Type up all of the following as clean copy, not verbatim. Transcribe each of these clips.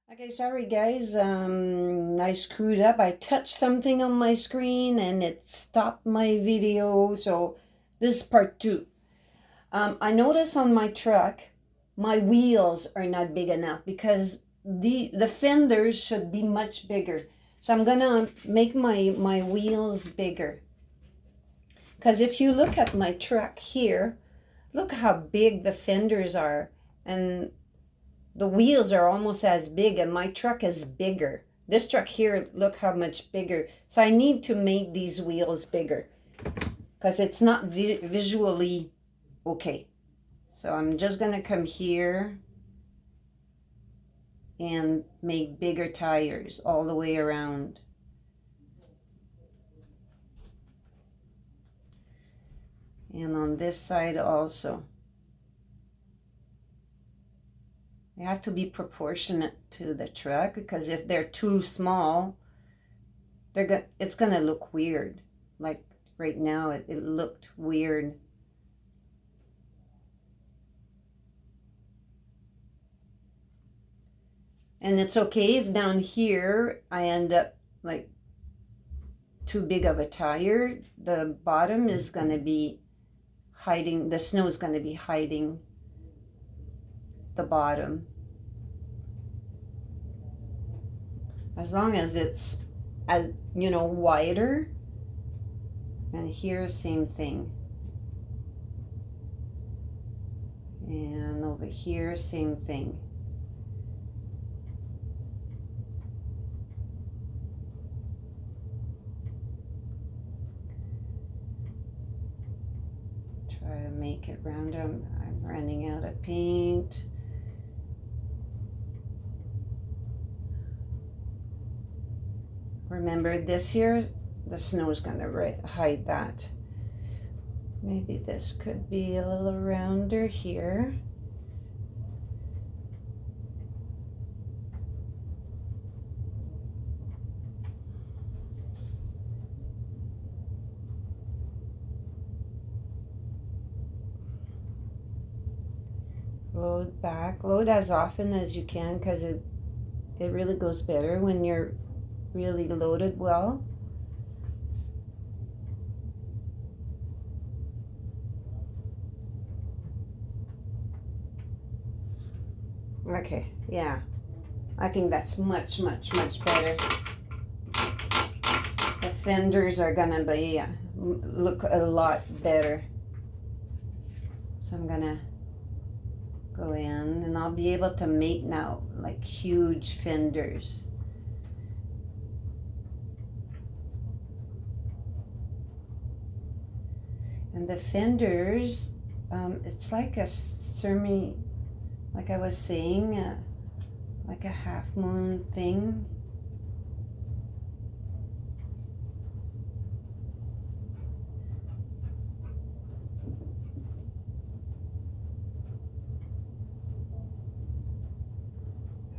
Okay, sorry guys. I screwed up. I touched something on my screen and it stopped my video. So this is part two. I noticed on my truck, my wheels are not big enough because the fenders should be much bigger. So I'm gonna make my wheels bigger. Because if you look at my truck here, look how big the fenders are, and the wheels are almost as big, and my truck is bigger. This truck here, look how much bigger. So I need to make these wheels bigger because it's not visually okay. So I'm just gonna come here and make bigger tires all the way around. And on this side also. They have to be proportionate to the truck because if they're too small, it's gonna look weird. Like right now, it looked weird. And it's okay if down here I end up like too big of a tire. The bottom is gonna be hiding, the snow is gonna be hiding the bottom. As long as it's, as you know, wider. And here, same thing. And over here, same thing. Try to make it round. I'm running out of paint. Remember this here, the snow is going to hide that. Maybe this could be a little rounder here. Load back, load as often as you can because it really goes better when you're really loaded well. Okay, yeah, I think that's much better. The fenders are gonna be look a lot better. So I'm gonna go in and I'll be able to make now like huge fenders. And the fenders, it's like a semi, like I was saying, like a half moon thing.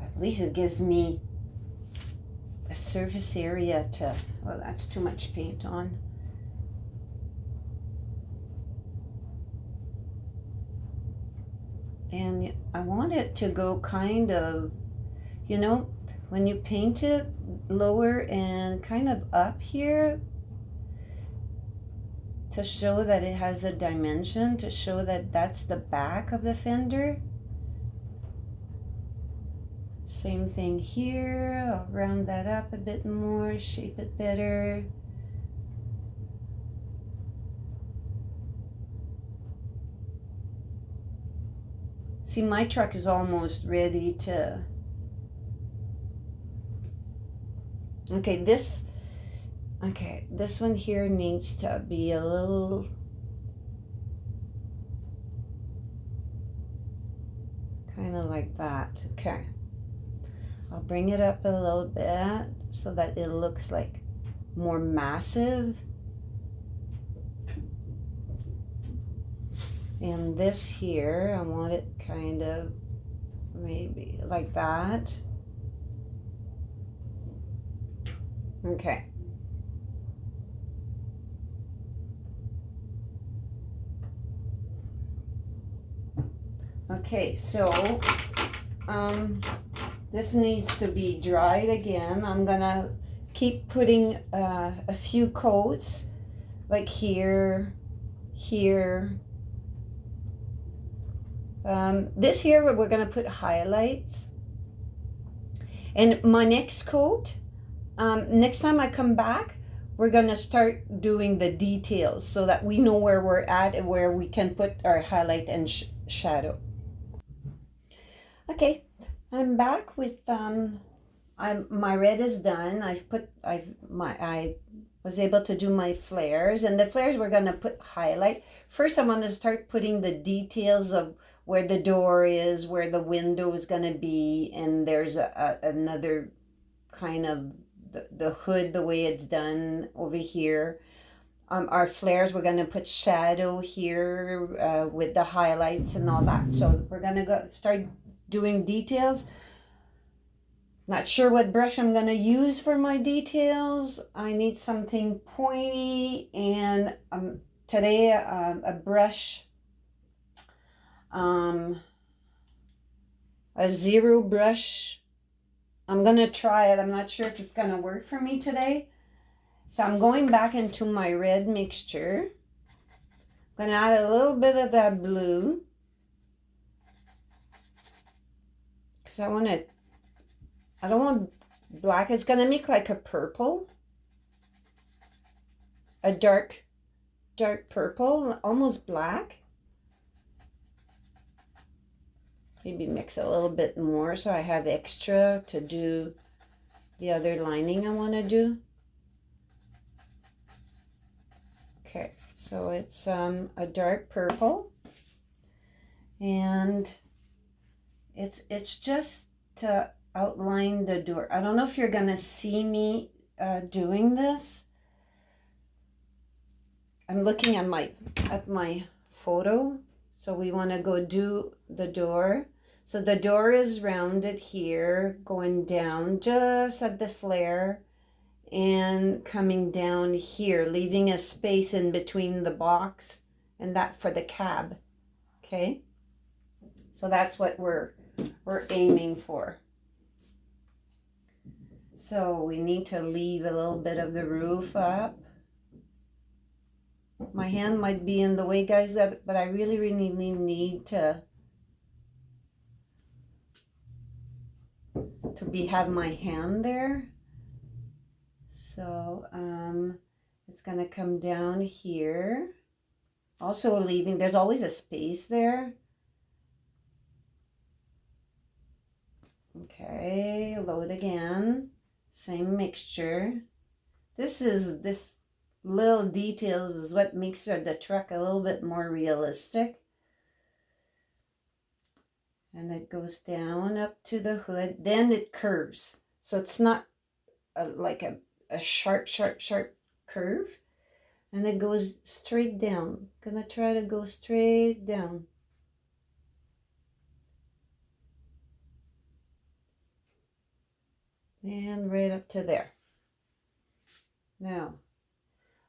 At least it gives me a surface area to, well, that's too much paint on. And I want it to go kind of, you know, when you paint it lower and kind of up here to show that it has a dimension, to show that that's the back of the fender. Same thing here. I'll round that up a bit more, shape it better. See, my truck is almost ready to... Okay, this one here needs to be a little... kind of like that. Okay. I'll bring it up a little bit so that it looks like more massive. And this here, I want it kind of maybe like that. Okay. Okay, so This needs to be dried again. I'm gonna keep putting a few coats, like here, here. This here we're gonna put highlights. And my next coat, next time I come back, we're gonna start doing the details so that we know where we're at and where we can put our highlight and shadow. Okay, I'm back with my red is done. I was able to do my flares, and the flares we're gonna put highlight. First, I want to start putting the details of where the door is, where the window is gonna be, and there's another kind of the hood, the way it's done over here. Our flares, we're gonna put shadow here with the highlights and all that. So we're gonna go start doing details. Not sure what brush I'm gonna use for my details. I need something pointy, and today a brush, a zero brush. I'm gonna try it. I'm not sure if it's gonna work for me today. So I'm going back into my red mixture. I'm gonna add a little bit of that blue, because I don't want black. It's gonna make like a purple, a dark purple, almost black. Maybe mix a little bit more so I have extra to do the other lining I want to do. Okay, so it's a dark purple, and it's just to outline the door. I don't know if you're gonna see me doing this. I'm looking at my photo, so we want to go do the door. So the door is rounded here, going down just at the flare and coming down here, leaving a space in between the box and that for the cab. Okay, so that's what we're aiming for. So we need to leave a little bit of the roof up. My hand might be in the way, guys, but I really need to have my hand there. So it's gonna come down here, also leaving, there's always a space there. Okay, load again, same mixture. This little details is what makes the truck a little bit more realistic. And it goes down up to the hood, then it curves, so it's not like a sharp curve, and it goes straight down. Gonna try to go straight down. And right up to there. Now,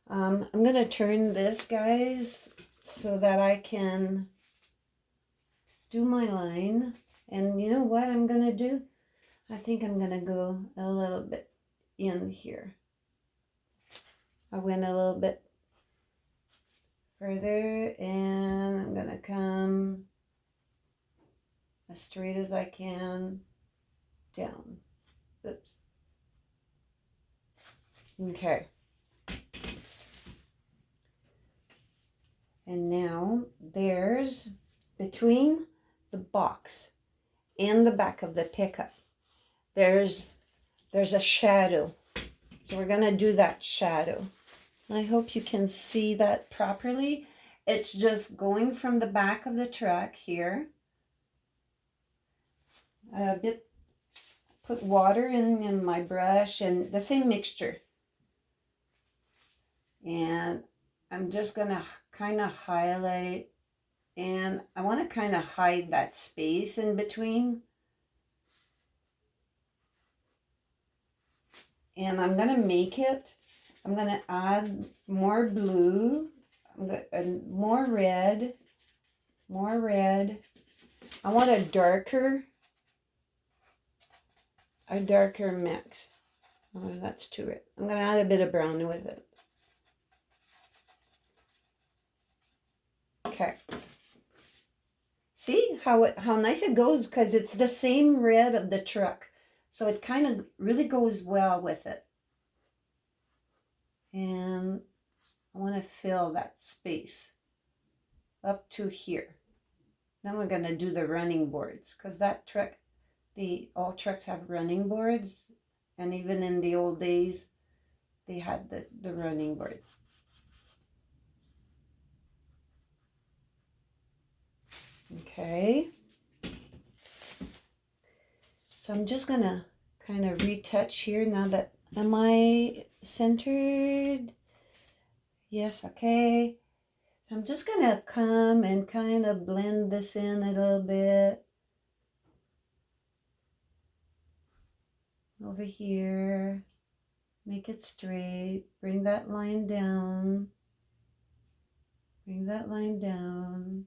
I'm gonna turn this, guys, so that I can do my line. And you know what I'm gonna do? I think I'm gonna go a little bit in here. I went a little bit further, and I'm gonna come as straight as I can down. Oops. Okay. And now there's between the box and the back of the pickup, there's a shadow. So we're gonna do that shadow. I hope you can see that properly. It's just going from the back of the truck here. Put water in my brush and the same mixture. And I'm just gonna kind of highlight, and I want to kind of hide that space in between. And I'm gonna make it, I'm gonna add more blue, more red. I want a darker a darker mix. Oh, that's too red. I'm going to add a bit of brown with it. Okay. See how nice it goes, because it's the same red of the truck. So it kind of really goes well with it. And I want to fill that space up to here. Then we're going to do the running boards, because that truck, all trucks have running boards. And even in the old days, they had the running board. Okay. So I'm just going to kind of retouch here now that, am I centered? Yes, okay. So I'm just going to come and kind of blend this in a little bit. Over here. Make it straight. Bring that line down. Bring that line down.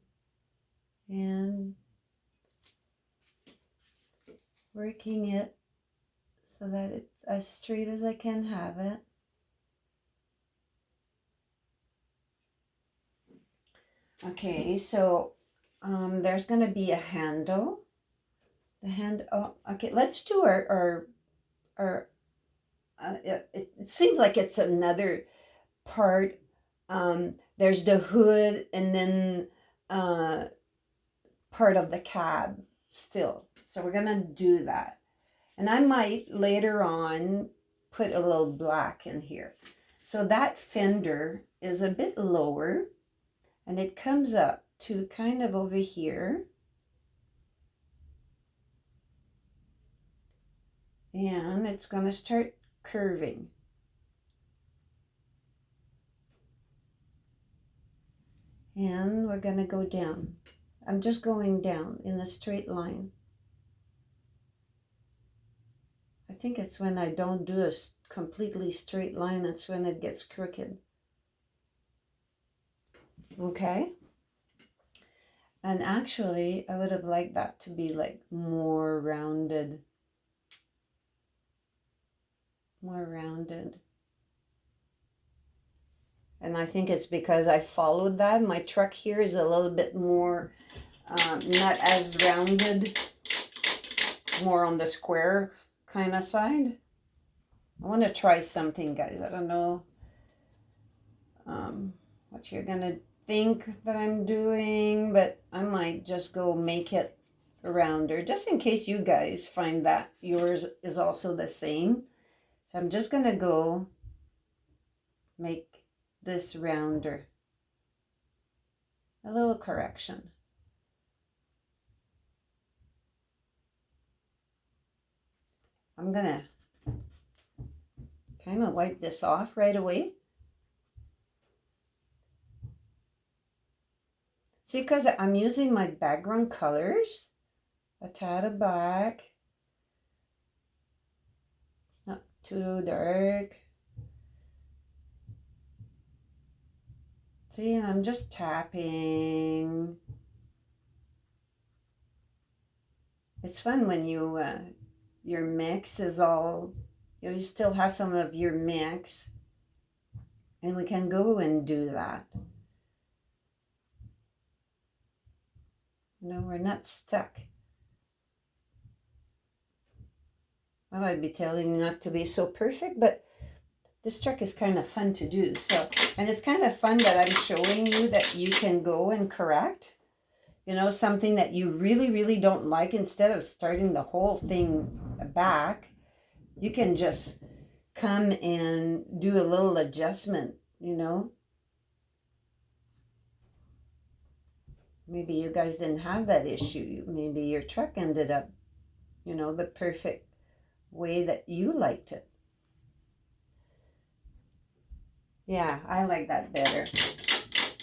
And working it so that it's as straight as I can have it. Okay, so there's going to be a handle. The hand. Oh, okay. Let's do our it seems like it's another part. There's the hood and then part of the cab still. So we're gonna do that. And I might later on put a little black in here. So that fender is a bit lower and it comes up to kind of over here. And it's going to start curving. And we're going to go down. I'm just going down in a straight line. I think it's when I don't do a completely straight line, that's when it gets crooked. Okay. And actually, I would have liked that to be like more rounded. More rounded. And I think it's because I followed that. My truck here is a little bit more, not as rounded, more on the square kind of side. I want to try something, guys. I don't know what you're going to think that I'm doing, but I might just go make it rounder, just in case you guys find that yours is also the same. So I'm just going to go make this rounder. A little correction. I'm going to kind of wipe this off right away. See, because I'm using my background colors, a tad of black, not too dark. See, and I'm just tapping. It's fun when you, your mix is all, you still have some of your mix, and we can go and do that. No, we're not stuck. I might be telling you not to be so perfect, but this truck is kind of fun to do. So, and it's kind of fun that I'm showing you that you can go and correct, you know, something that you really, really don't like. Instead of starting the whole thing back, you can just come and do a little adjustment, you know. Maybe you guys didn't have that issue. Maybe your truck ended up, you know, the perfect way that you liked it. Yeah, I like that better.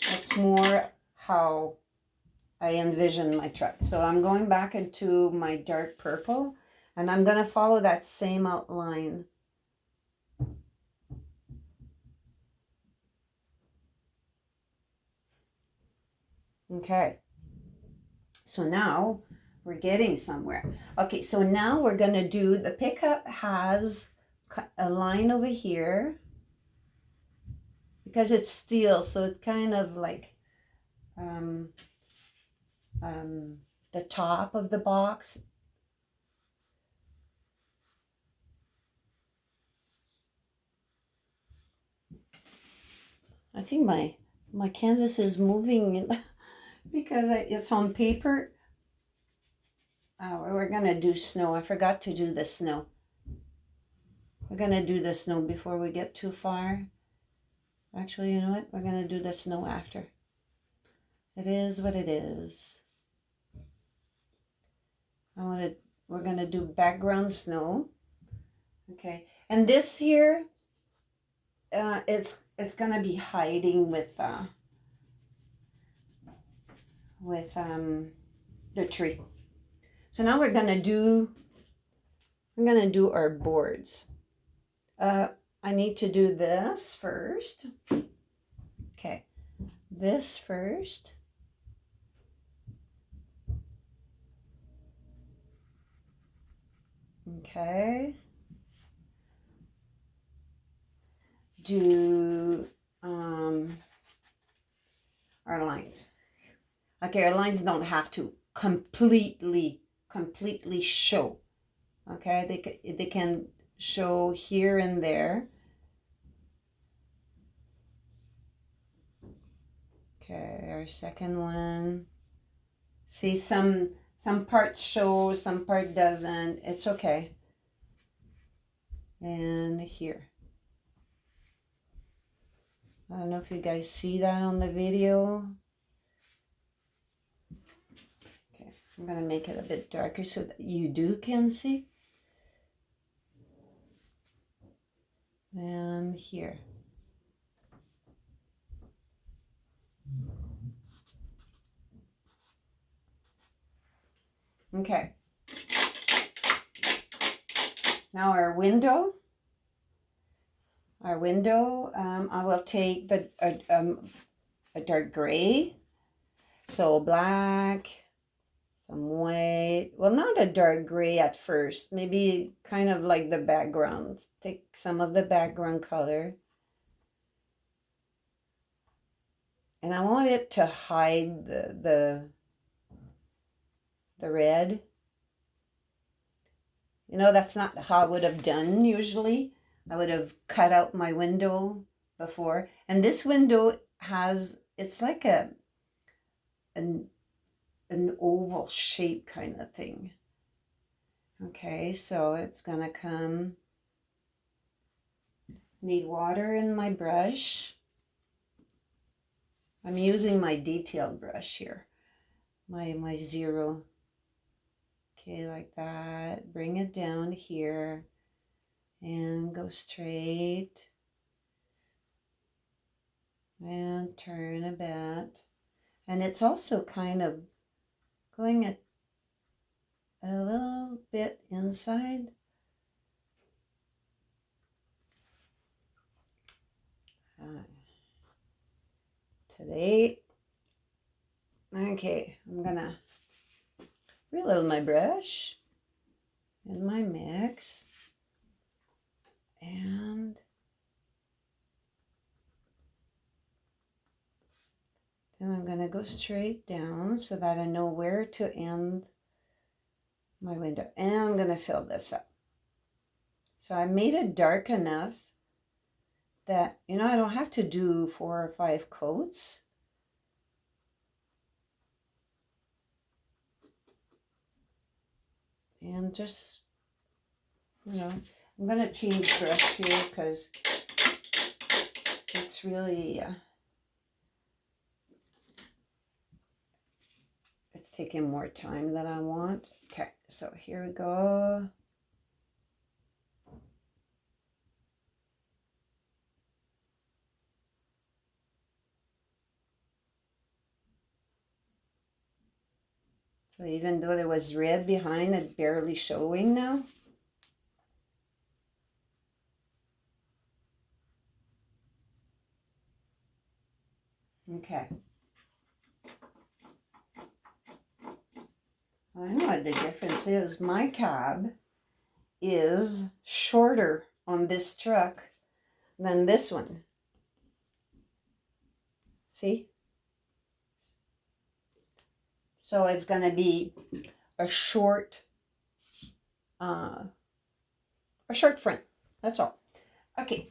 That's more how I envision my truck. So I'm going back into my dark purple and I'm going to follow that same outline. Okay. So now we're getting somewhere. Okay, so now we're gonna do, the pickup has a line over here because it's steel, so it's kind of like the top of the box. I think my canvas is moving because it's on paper. We're gonna do snow. I forgot to do the snow. We're gonna do the snow before we get too far. Actually, you know what? We're gonna do the snow after. It is what it is. We're gonna do background snow. Okay, and this here, it's gonna be hiding with the tree. So now I'm gonna do our boards. I need to do this first. Okay, this first. Okay. Do our lines. Okay, our lines don't have to completely show. Okay, they can show here and there. Okay, our second one. See, some parts show, some part doesn't. It's okay. And here. I don't know if you guys see that on the video. Okay, I'm gonna make it a bit darker so that you can see. And here. Okay. Now our window. I will take a dark gray. So black, some white. Well, not a dark gray at first. Maybe kind of like the background. Take some of the background color. And I want it to hide the red. You know, that's not how I would have done usually. I would have cut out my window before. And this window it's like an oval shape kind of thing. Okay, so it's gonna come. Need water in my brush. I'm using my detailed brush here. My zero. Okay, like that. Bring it down here and go straight and turn a bit. And it's also kind of going a little bit inside. Today, okay, I'm gonna reload my brush and my mix. And then I'm going to go straight down so that I know where to end my window. And I'm going to fill this up. So I made it dark enough that, you know, I don't have to do 4 or 5 coats. And just, you know, I'm going to change brush here because it's really... it's taking more time than I want. Okay, so here we go. So even though there was red behind, it's barely showing now. Okay. I know what the difference is. My cab is shorter on this truck than this one. See? So it's going to be a short front. That's all. Okay.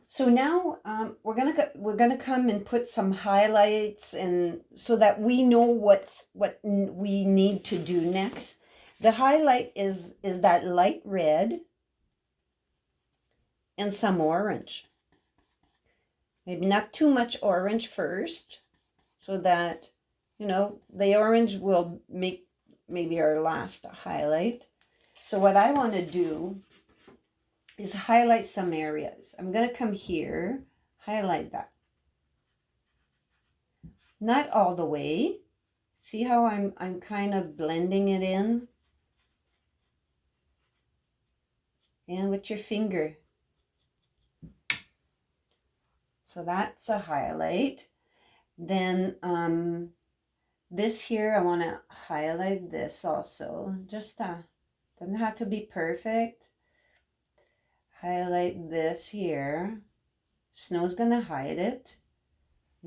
So now we're gonna come and put some highlights, and so that we know what we need to do next. The highlight is that light red and some orange. Maybe not too much orange first, so that the orange will make maybe our last highlight. So what I want to do is highlight some areas. I'm going to come here, highlight that. Not all the way. See how I'm kind of blending it in? And with your finger. So that's a highlight. Then this here, I want to highlight this also. Just doesn't have to be perfect. Highlight this here. Snow's gonna hide it.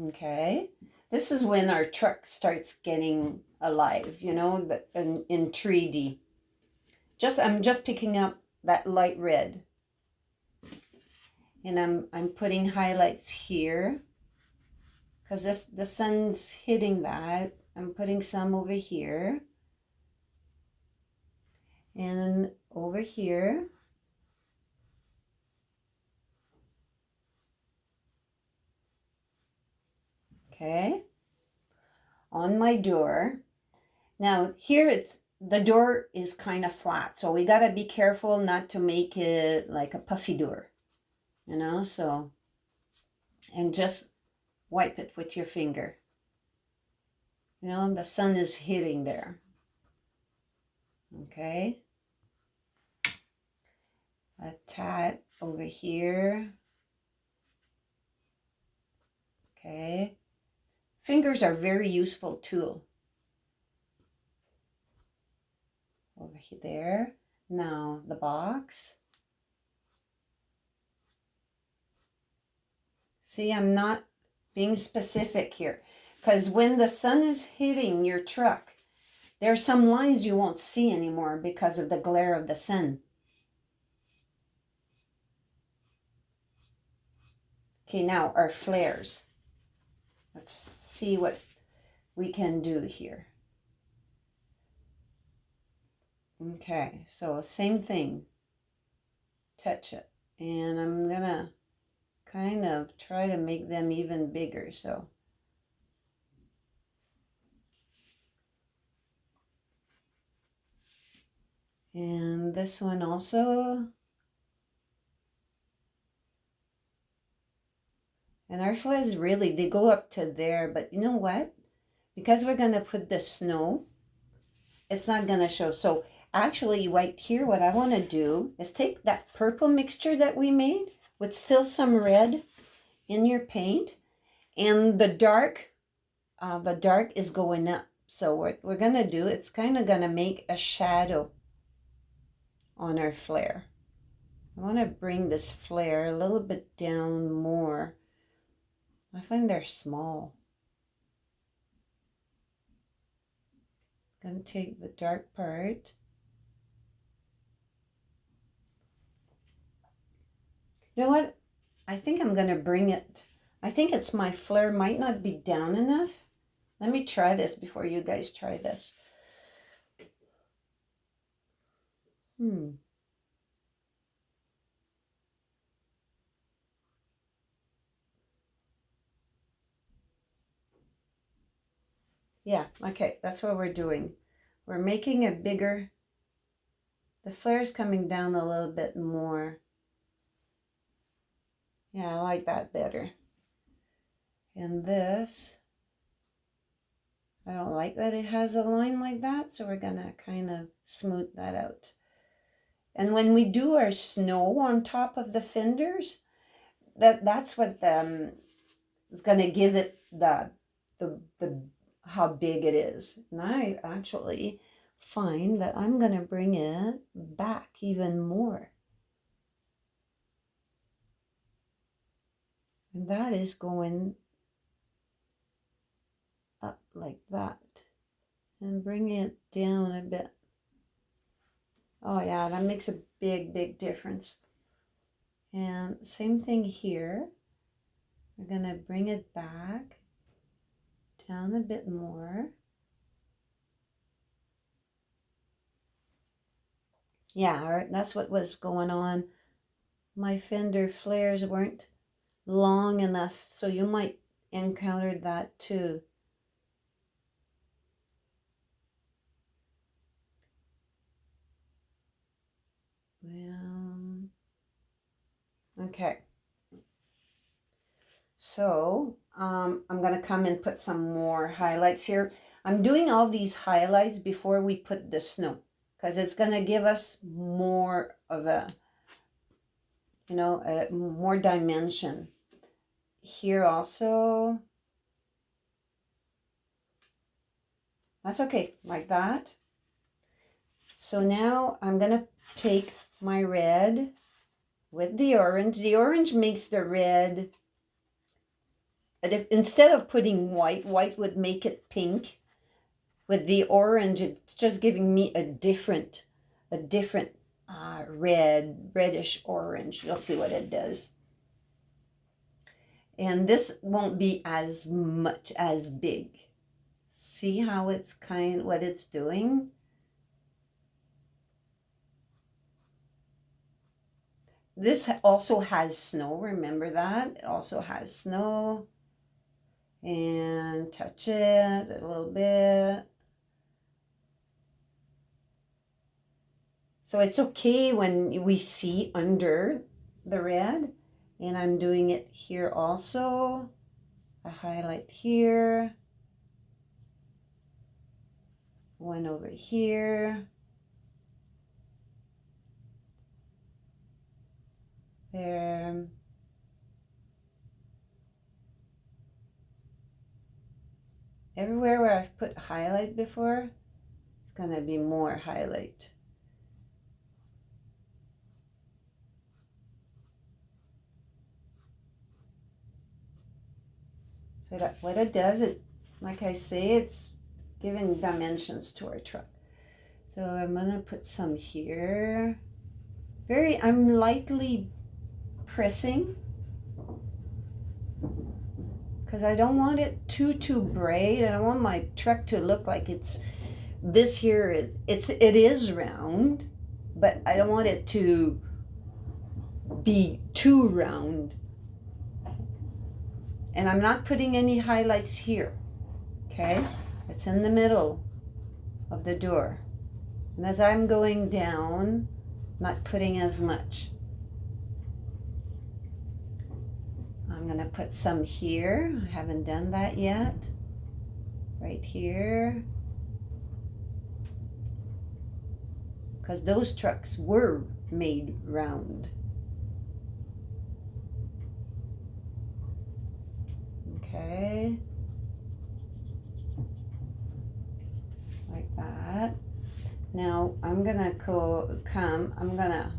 Okay. This is when our truck starts getting alive, but in 3D. I'm just picking up that light red. And I'm putting highlights here. Because the sun's hitting that. I'm putting some over here. And over here. Okay. On my door. Now here the door is kind of flat. So we got to be careful not to make it like a puffy door. So. And just wipe it with your finger. The sun is hitting there. Okay. A tad over here. Okay. Fingers are a very useful tool. Over there. Now the box. See, I'm not being specific here. Because when the sun is hitting your truck, there are some lines you won't see anymore because of the glare of the sun. Okay, now our flares. Let's see what we can do here. Okay, so same thing. Touch it. And I'm going to kind of try to make them even bigger. So and this one also. And our flares really, they go up to there. But you know what? Because we're going to put the snow, it's not going to show. So actually right here, what I want to do is take that purple mixture that we made with still some red in your paint. And the dark is going up. So what we're going to do, it's kind of going to make a shadow on our flare. I want to bring this flare a little bit down more. I find they're small. I'm going to take the dark part. You know what? I think I'm going to bring it. I think it's my flare might not be down enough. Let me try this before you guys try this. Yeah, okay, that's what we're doing. We're making it bigger. The flare's coming down a little bit more. Yeah, I like that better. And this, I don't like that it has a line like that, so we're gonna kind of smooth that out. And when we do our snow on top of the fenders, that's what is gonna give it the how big it is. And I actually, find that I'm going to bring it back even more. And that is going up like that. And bring it down a bit. Oh yeah, that makes a big, big difference. And same thing here. We're going to bring it back down a bit more. Yeah, that's what was going on. My fender flares weren't long enough, so you might encounter that too. Okay. So I'm going to come and put some more highlights here. I'm doing all these highlights before we put the snow, because it's going to give us more of a, you know, more dimension. Here also. That's okay, like that. So now I'm going to take my red with the orange. The orange makes the red, instead of putting white would make it pink. With the orange, it's just giving me a different reddish orange. You'll see what it does. And this won't be as much as big. See how it's what it's doing? This also has snow, remember that? It also has snow. And touch it a little bit. So it's okay when we see under the red. And I'm doing it here also. A highlight here. One over here. There. Everywhere where I've put highlight before, it's going to be more highlight. So that what it does, like I say, it's giving dimensions to our truck. So I'm going to put some here. I'm lightly pressing, because I don't want it too bright. I don't want my truck to look like this here it is round, but I don't want it to be too round. And I'm not putting any highlights here, okay? It's in the middle of the door. And as I'm going down, not putting as much. I'm going to put some here. I haven't done that yet. Right here. Because those trucks were made round. Okay. Like that. Now I'm going to I'm going to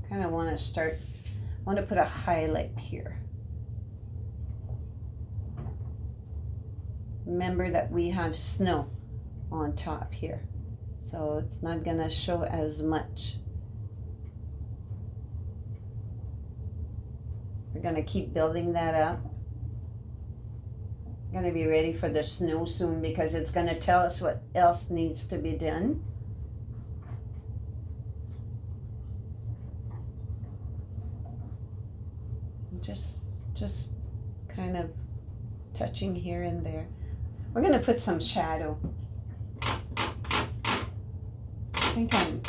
kind of want to put a highlight here. Remember that we have snow on top here, so it's not going to show as much. We're going to keep building that up. Going to be ready for the snow soon, because it's going to tell us what else needs to be done. Just kind of touching here and there. We're going to put some shadow. I think I'm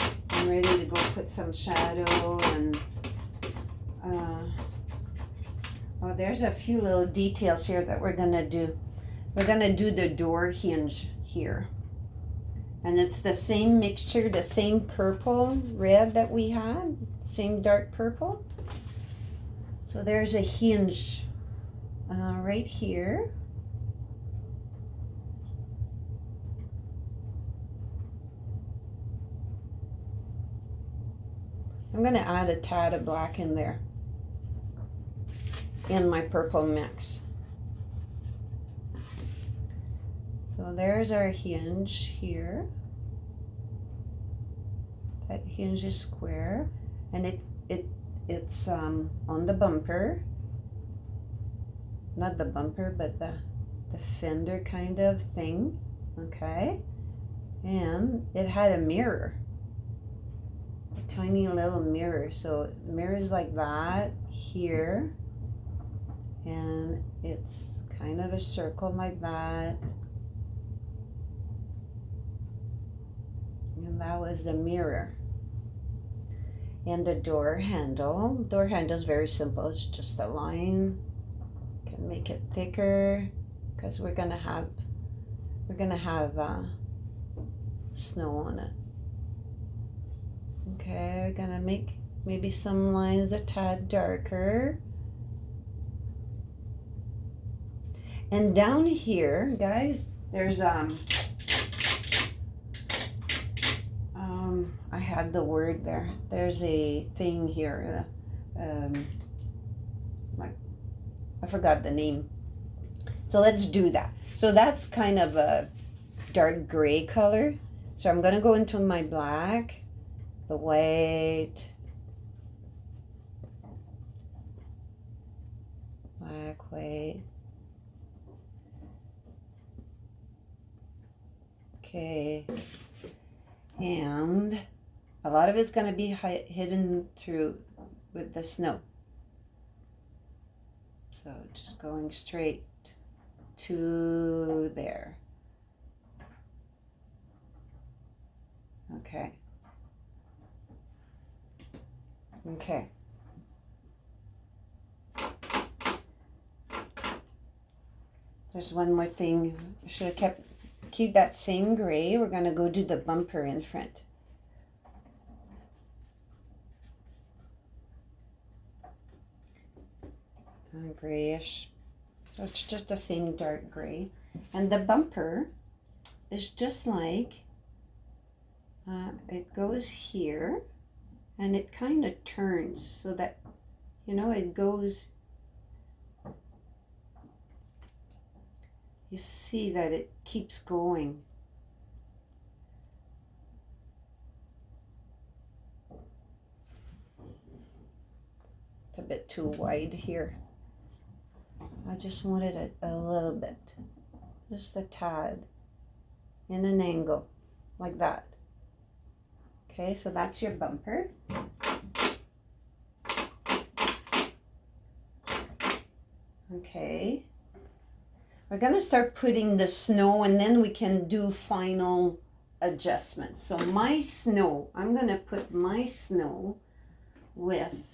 ready to go put some shadow. And oh, there's a few little details here that we're going to do. We're going to do the door hinge here. And it's the same mixture, the same purple red that we had, same dark purple. So there's a hinge right here. I'm going to add a tad of black in there in my purple mix. So there's our hinge here. That hinge is square, and it's on the bumper. Not the bumper, but the fender kind of thing. Okay, and it had a mirror, a tiny little mirror. So mirrors like that here, and it's kind of a circle like that. And that was the mirror. And the door handle. Door handle is very simple. It's just a line. Can make it thicker because we're gonna have snow on it. Okay, we're gonna make maybe some lines a tad darker. And down here, guys, there's I had the word there. There's a thing here. I forgot the name. So let's do that. So that's kind of a dark gray color. So I'm going to go into my black, the white, black, white. Okay. And a lot of it's going to be hidden through with the snow. So just going straight to there. Okay. Okay. There's one more thing. I should have keep that same gray. We're going to go do the bumper in front. Grayish. So it's just the same dark gray. And the bumper is just like, it goes here and it kind of turns so that, you know, it goes, you see that it keeps going. It's a bit too wide here. I just wanted it a little bit, just a tad, in an angle, like that. Okay, so that's your bumper. Okay, we're gonna start putting the snow and then we can do final adjustments. So my snow, I'm gonna put my snow with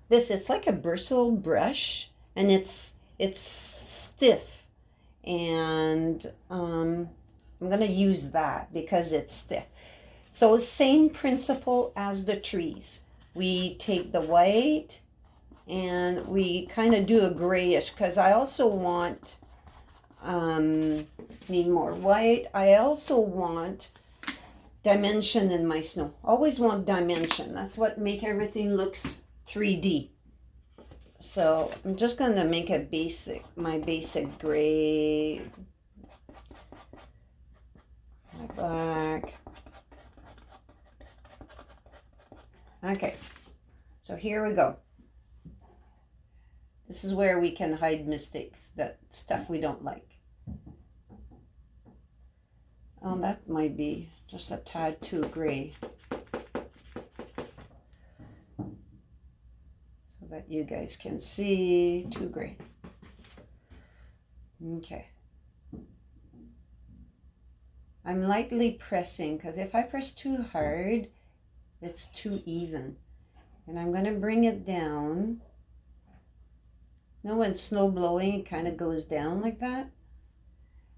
this. It's like a bristle brush. And it's stiff, and I'm gonna use that because it's stiff. So same principle as the trees. We take the white and we kind of do a grayish because I also want, need more white. I also want dimension in my snow. Always want dimension. That's what make everything looks 3D. So I'm just going to make a my basic gray, my black. Okay, so here we go. This is where we can hide mistakes, that stuff we don't like. Oh, that might be just a tad too gray. That you guys can see, too gray. Okay. I'm lightly pressing because if I press too hard, it's too even. And I'm going to bring it down. You know, when snow blowing, it kind of goes down like that.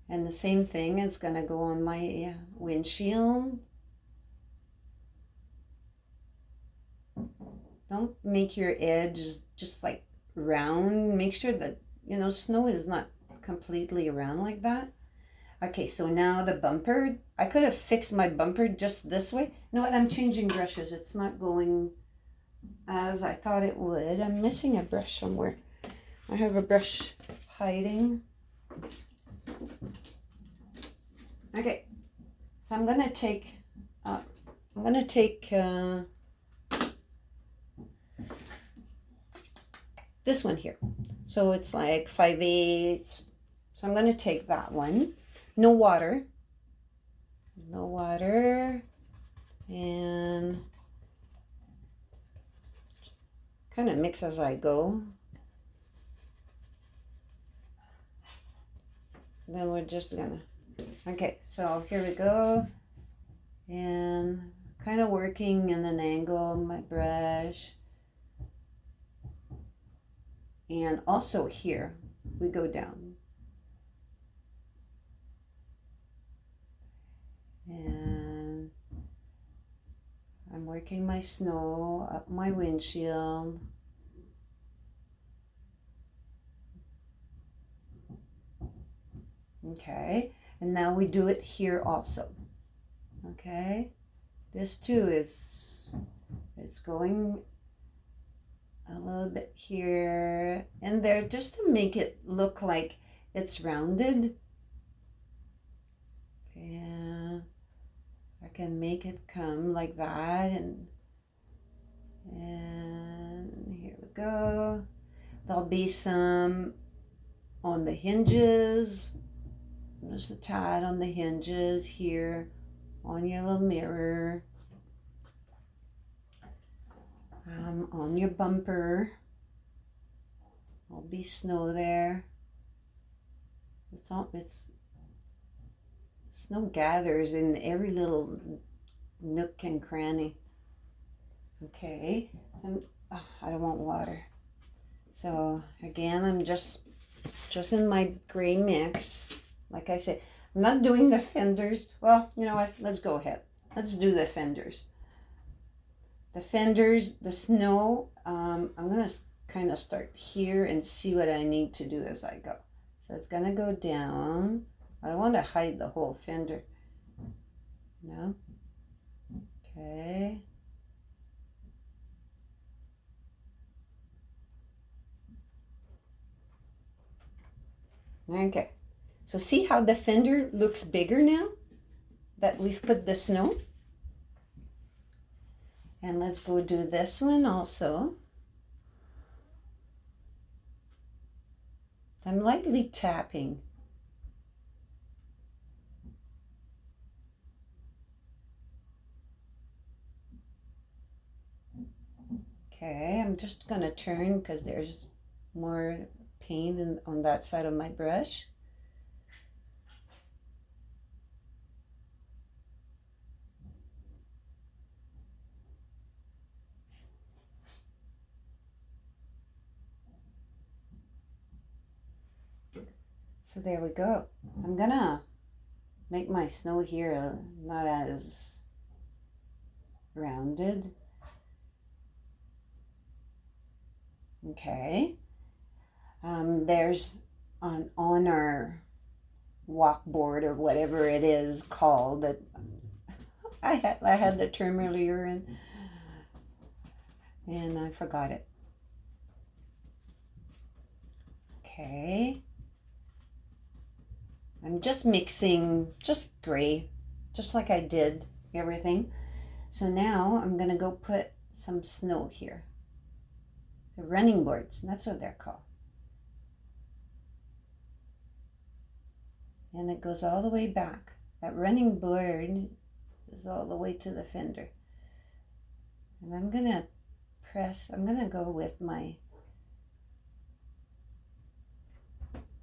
And the same thing is going to go on my windshield. Don't make your edge just like round. Make sure that, you know, snow is not completely round like that. Okay, so now the bumper, I could have fixed my bumper just this way. You know what, I'm changing brushes. It's not going as I thought it would. I'm missing a brush somewhere. I have a brush hiding. Okay, so I'm gonna take this one here. So it's like 5/8. So I'm gonna take that one. No water. No water. And kind of mix as I go. Then we're just gonna, okay, so here we go. And kind of working in an angle on my brush. And also here, we go down. And I'm working my snow up my windshield. Okay, and now we do it here also. Okay, this too is, it's going a little bit here and there just to make it look like it's rounded. And I can make it come like that, and here we go. There'll be some on the hinges, just a tad on the hinges here on your little mirror, on your bumper. There'll be snow there. It's snow gathers in every little nook and cranny. Okay, so I don't want water. So again, I'm just in my gray mix. Like I said, I'm not doing the fenders. Well, you know what? Let's go ahead. Let's do the fenders. The fenders, the snow, I'm gonna kind of start here and see what I need to do as I go. So it's gonna go down. I don't want to hide the whole fender. No? Okay. Okay. So see how the fender looks bigger now that we've put the snow? And let's go do this one also. I'm lightly tapping. Okay, I'm just gonna turn because there's more paint on that side of my brush. So there we go. I'm gonna make my snow here not as rounded. Okay. There's on our walkboard or whatever it is called that I had the term earlier and I forgot it. Okay. I'm just mixing just gray, just like I did everything. So now I'm gonna go put some snow here. The running boards, that's what they're called. And it goes all the way back. That running board is all the way to the fender. And I'm gonna go with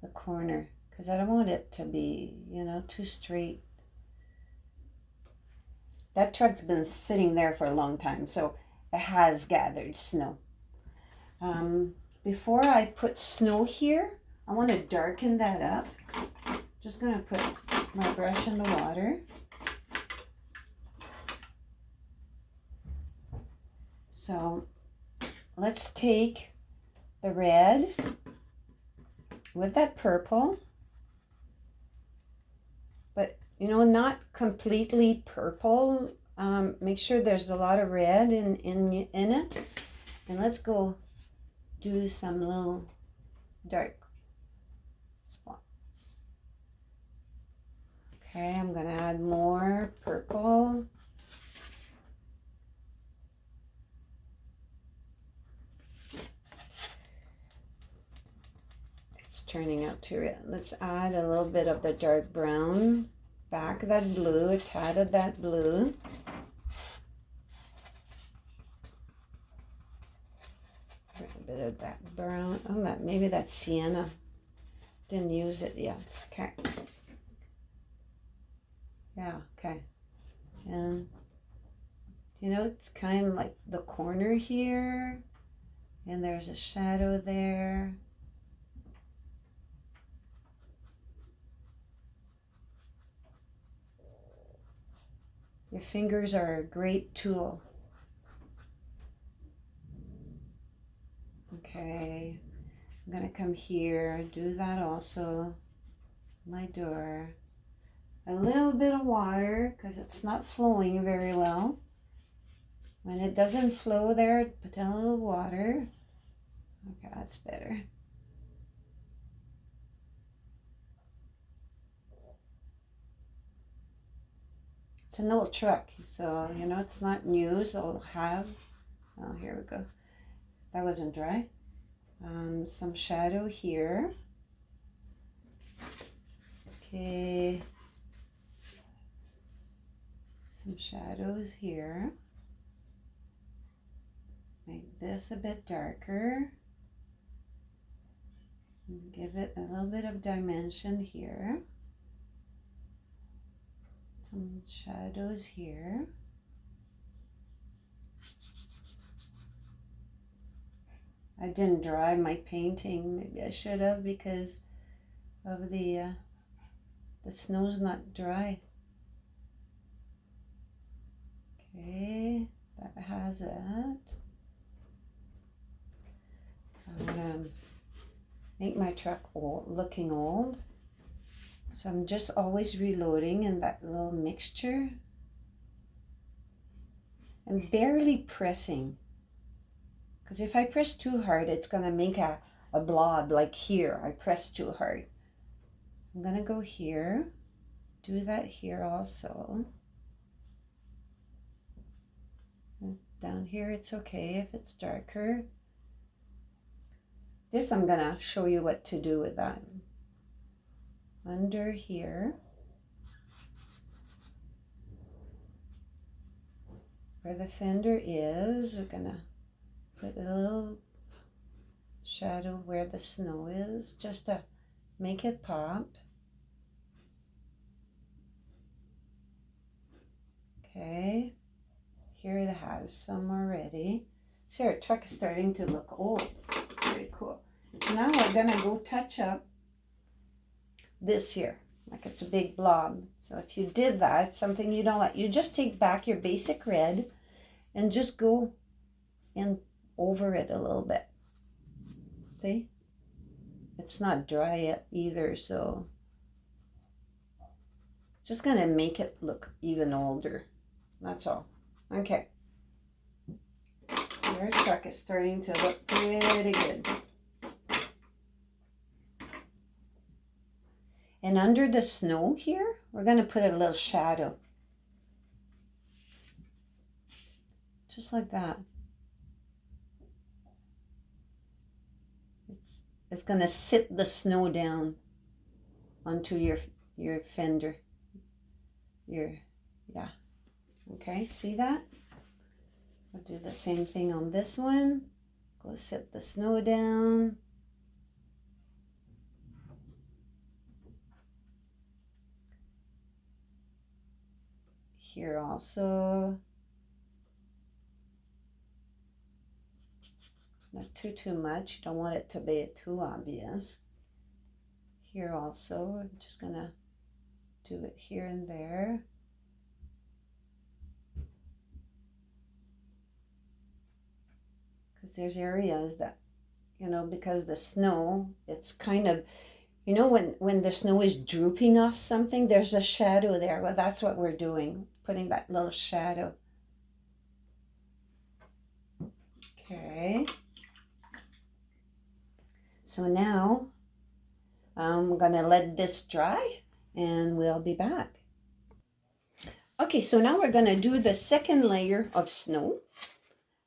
the corner because I don't want it to be, too straight. That truck's been sitting there for a long time, so it has gathered snow. Before I put snow here, I want to darken that up. Just gonna put my brush in the water. So let's take the red with that purple you know, not completely purple. Make sure there's a lot of red in it. And let's go do some little dark spots. Okay, I'm gonna add more purple. It's turning out too red. Let's add a little bit of the dark brown. Back that blue, a tad of that blue. A bit of that brown. Oh, maybe that's sienna. Didn't use it yet. Okay. Yeah, okay. And you know, it's kind of like the corner here, and there's a shadow there. Your fingers are a great tool. Okay, I'm gonna come here, do that also. My door. A little bit of water because it's not flowing very well. When it doesn't flow there, put a little water. Okay, that's better. It's an old truck, so you know it's not new, so I'll have, oh, here we go. That wasn't dry. Some shadow here. Okay. Some shadows here. Make this a bit darker. And give it a little bit of dimension here. Some shadows here. I didn't dry my painting. Maybe I should have because of the snow's not dry. Okay, that has it. I'm gonna make my truck looking old. So I'm just always reloading in that little mixture. I'm barely pressing. Because if I press too hard, it's gonna make a blob like here. I press too hard. I'm gonna go here, do that here also. And down here, it's okay if it's darker. This, I'm gonna show you what to do with that. Under here, where the fender is, we're gonna put a little shadow where the snow is, just to make it pop. Okay, here it has some already. See, our truck is starting to look old. Very cool. So now we're gonna go touch up this here, like it's a big blob. So if you did that, something you don't like, you just take back your basic red and just go in over it a little bit. See? It's not dry yet either, so just gonna make it look even older. That's all. Okay. So our truck is starting to look pretty good. And under the snow here, we're gonna put a little shadow. Just like that. It's gonna sit the snow down onto your fender. Yeah. Okay, see that? I'll do the same thing on this one. Go set the snow down. Here also. Not too much. You don't want it to be too obvious. Here also, I'm just gonna do it here and there. Because there's areas that, you know, because the snow, it's kind of, You know, when the snow is drooping off something, there's a shadow there. Well, that's what we're doing, putting that little shadow. Okay. So now I'm gonna let this dry and we'll be back. Okay, so now we're gonna do the second layer of snow.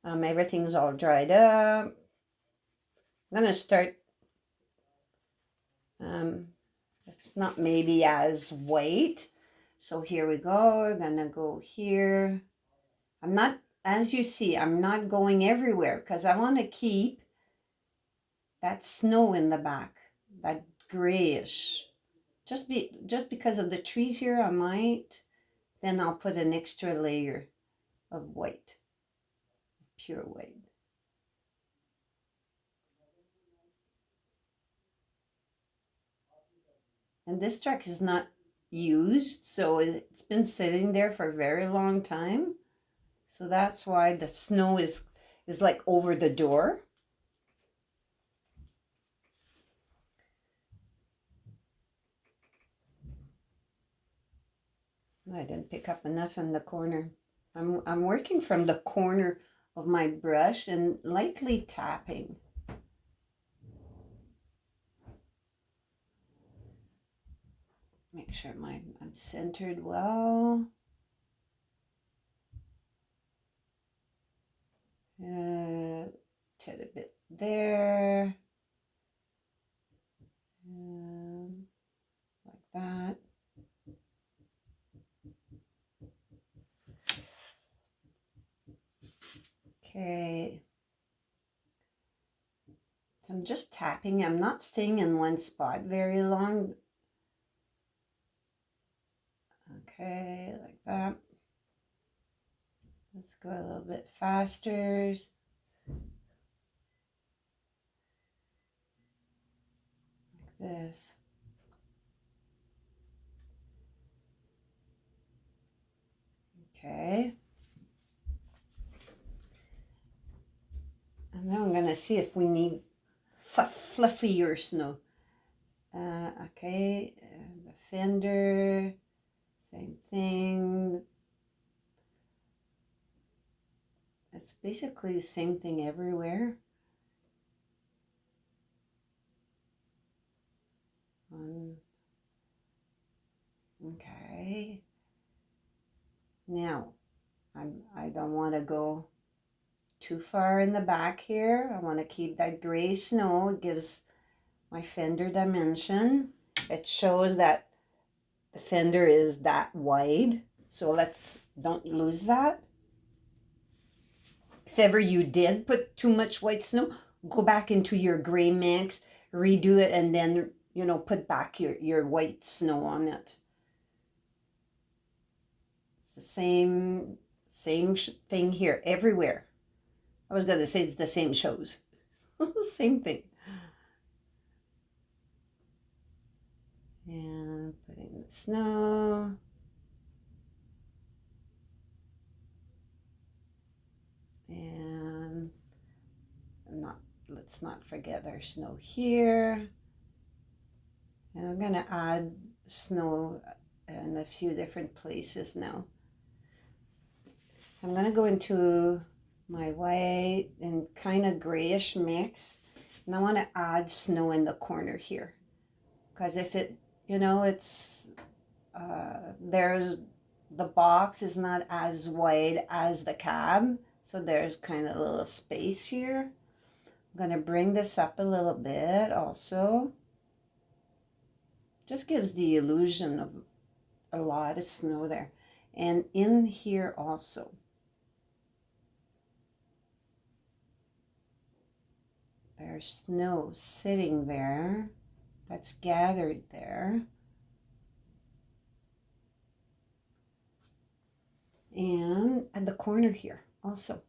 Everything's all dried up. I'm gonna start, it's not maybe as white. So here we go, we're gonna go here. I'm not, as you see, I'm not going everywhere because I wanna keep that snow in the back, that grayish. Just because of the trees here, I might, then I'll put an extra layer of white, pure white. And this truck is not used, so it's been sitting there for a very long time. So that's why the snow is like over the door. I didn't pick up enough in the corner. I'm working from the corner of my brush and lightly tapping. Make sure I'm centered well. Tit a bit there. Like that. Okay. So I'm just tapping. I'm not staying in one spot very long. Okay, like that. Let's go a little bit faster. Like this. Okay. And then I'm going to see if we need fluffier snow. Okay, the fender, same thing. It's basically the same thing everywhere. Okay. Now, I don't want to go too far in the back here. I want to keep that gray snow. It gives my fender dimension. It shows that the fender is that wide. So don't lose that. If ever you did put too much white snow, go back into your gray mix, redo it, and then, put back your white snow on it. It's the same thing here, everywhere. I was going to say it's the same shows. Same thing. And putting the snow. And let's not forget our snow here. And I'm going to add snow in a few different places now. I'm going to go into my white and kind of grayish mix. And I want to add snow in the corner here. Because if it, it's, there's, the box is not as wide as the cab. So there's kind of a little space here. I'm going to bring this up a little bit also. Just gives the illusion of a lot of snow there. And in here also. There's snow sitting there that's gathered there. And at the corner here also.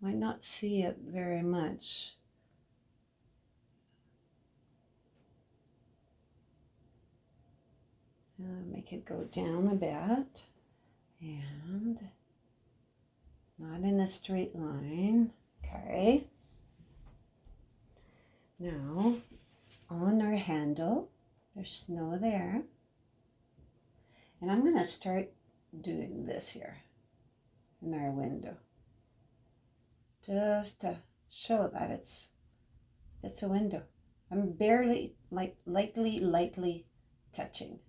Might not see it very much. Make it go down a bit. And not in a straight line. Okay. Now on our handle. There's snow there. And I'm going to start doing this here in our window, just to show that it's a window. I'm barely, like, lightly touching.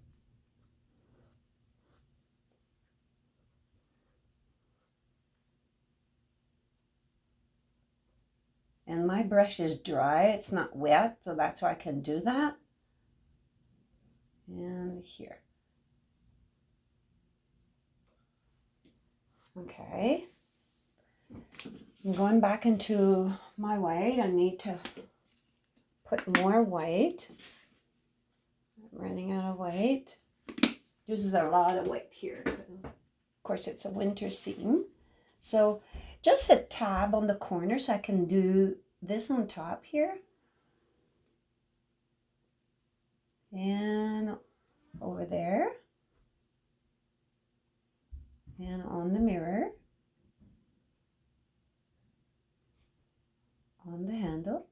And my brush is dry, it's not wet, so that's why I can do that. And here. Okay. I'm going back into my white. I need to put more white. I'm running out of white. Uses a lot of white here. Of course, it's a winter scene. So just a tab on the corner so I can do this on top here. And over there. And on the mirror. On the handle.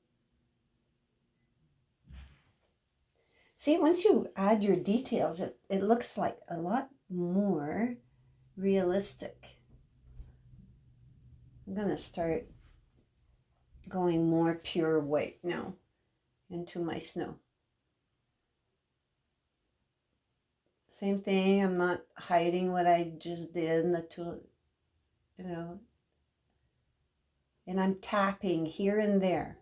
See, once you add your details, it looks like a lot more realistic. I'm gonna start going more pure white now into my snow. Same thing, I'm not hiding what I just did in the tool, you know. And I'm tapping here and there,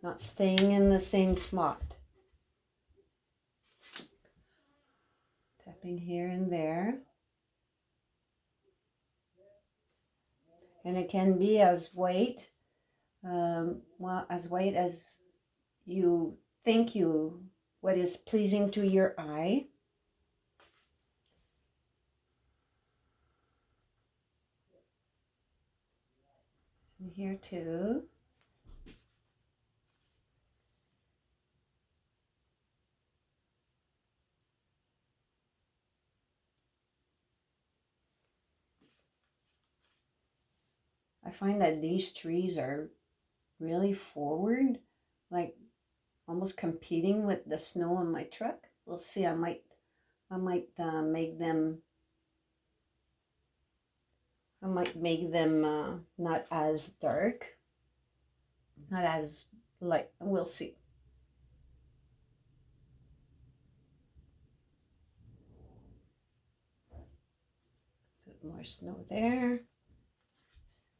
not staying in the same spot. Tapping here and there. And it can be as white, as white as you think what is pleasing to your eye. And here too. I find that these trees are really forward, like almost competing with the snow on my truck. We'll see. I might make them. I might make them not as dark, not as light. We'll see. Put more snow there.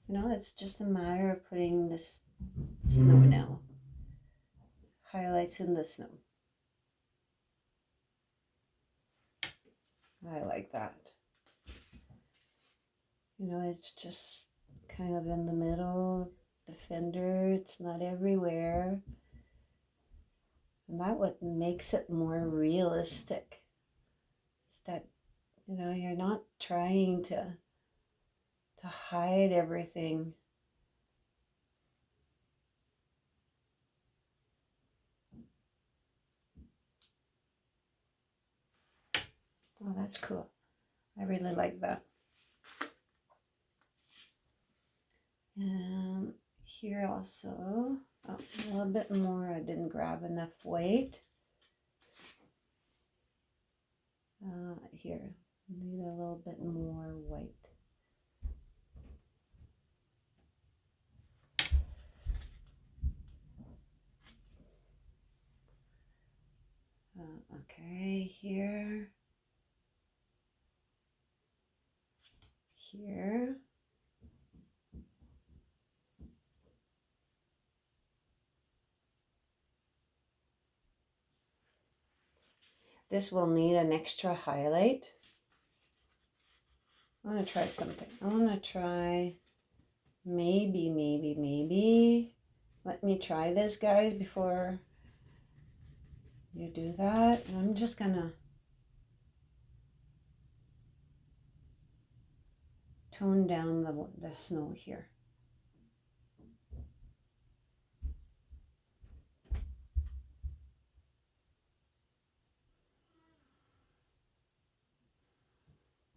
You know, it's just a matter of putting this snow now. Highlights in the snow. I like that. You know, it's just kind of in the middle of the fender. It's not everywhere. And that what makes it more realistic. Is that, you know, you're not trying to hide everything. Oh, that's cool. I really like that. And here also, a little bit more. I didn't grab enough weight. Here, need a little bit more white. Okay, here. Here. This will need an extra highlight. I want to try something. I want to try maybe. Let me try this, guys, before you do that. And I'm just gonna tone down the snow here.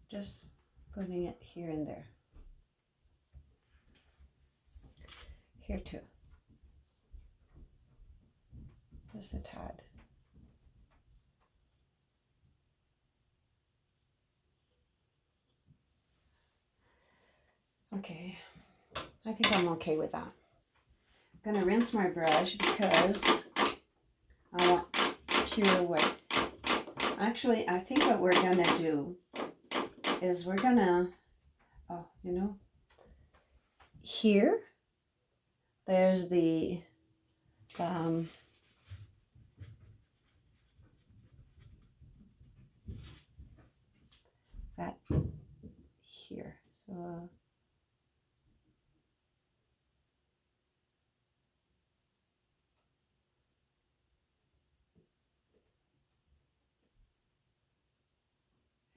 Just putting it here and there. Here too. just a tad. Okay, I think I'm okay with that. I'm gonna rinse my brush because I want pure white. Actually, I think what we're gonna do is we're gonna, oh, you know, here, there's the, that here. So,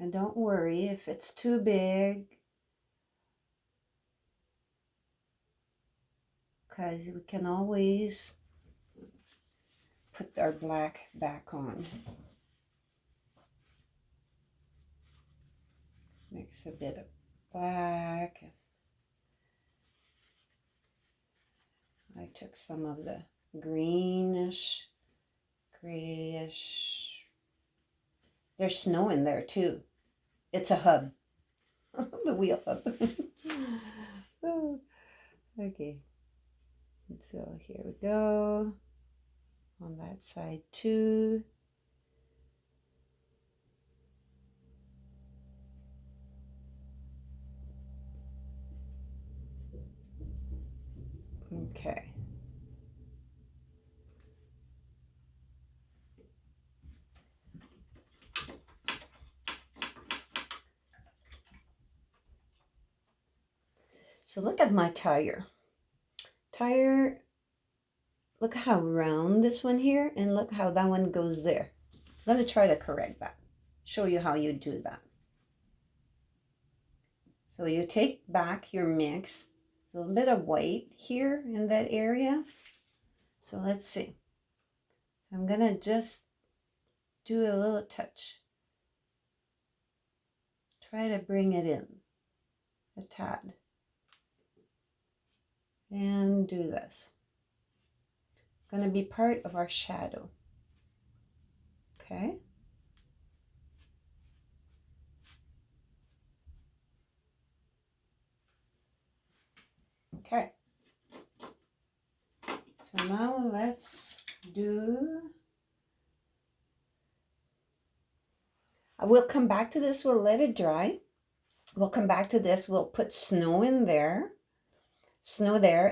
and don't worry if it's too big, because we can always put our black back on. Mix a bit of black. I took some of the greenish, grayish. There's snow in there too. It's a hub. The wheel hub. Oh, okay. So here we go. On that side too. Okay. So look at my tire. Look how round this one here, and look how that one goes there. I'm going to try to correct that. Show you how you do that. So you take back your mix. There's a little bit of white here in that area. So let's see. I'm going to just do a little touch. Try to bring it in a tad. And do this. It's going to be part of our shadow. Okay. Okay. So now let's do, I will come back to this, we'll let it dry. We'll come back to this, we'll put snow in there,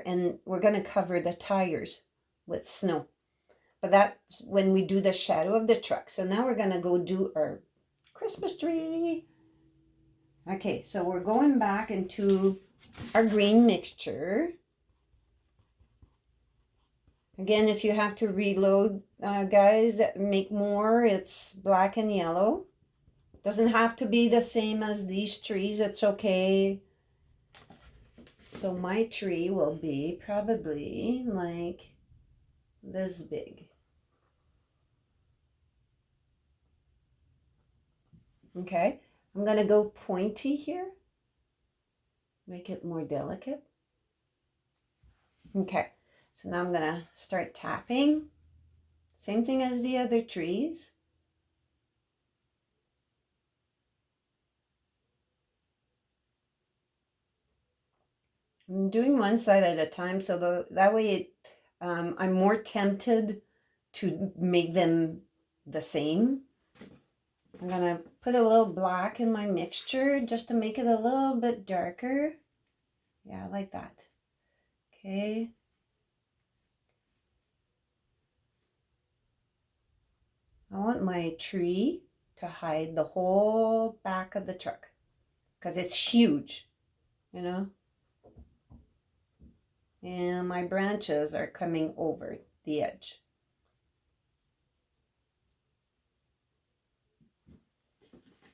and we're going to cover the tires with snow. But that's when we do the shadow of the truck. So now we're going to go do our Christmas tree. Okay, so we're going back into our green mixture. Again, if you have to reload, guys, make more. It's black and yellow. Doesn't have to be the same as these trees. It's okay. So my tree will be probably like this big. Okay, I'm gonna go pointy here. Make it more delicate. Okay, so now I'm gonna start tapping. Same thing as the other trees. I'm doing one side at a time, so that way I'm more tempted to make them the same. I'm gonna put a little black in my mixture just to make it a little bit darker. Yeah, like that. Okay. I want my tree to hide the whole back of the truck because it's huge, you know. And my branches are coming over the edge.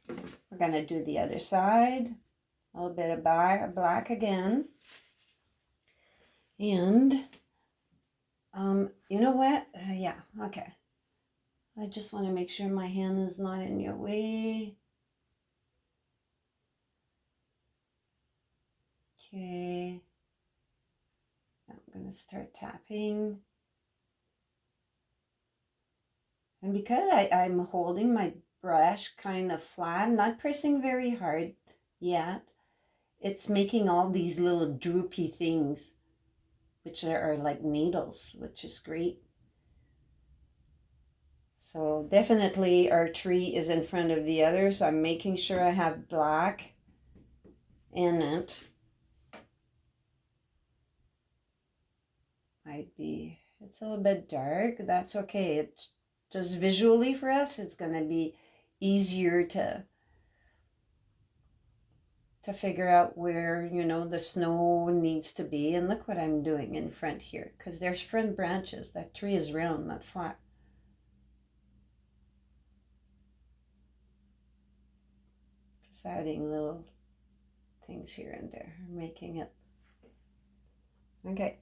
We're gonna do the other side. A little bit of black again. And, you know what? Yeah, okay. I just want to make sure my hand is not in your way. Okay. I'm going to start tapping. And because I'm holding my brush kind of flat, not pressing very hard yet, it's making all these little droopy things, which are like needles, which is great. So definitely our tree is in front of the other, so I'm making sure I have black in it. It's a little bit dark. That's okay. It's just visually for us, it's going to be easier to figure out where, the snow needs to be. And look what I'm doing in front here, because there's front branches. That tree is round, not flat. Just adding little things here and there, making it. Okay.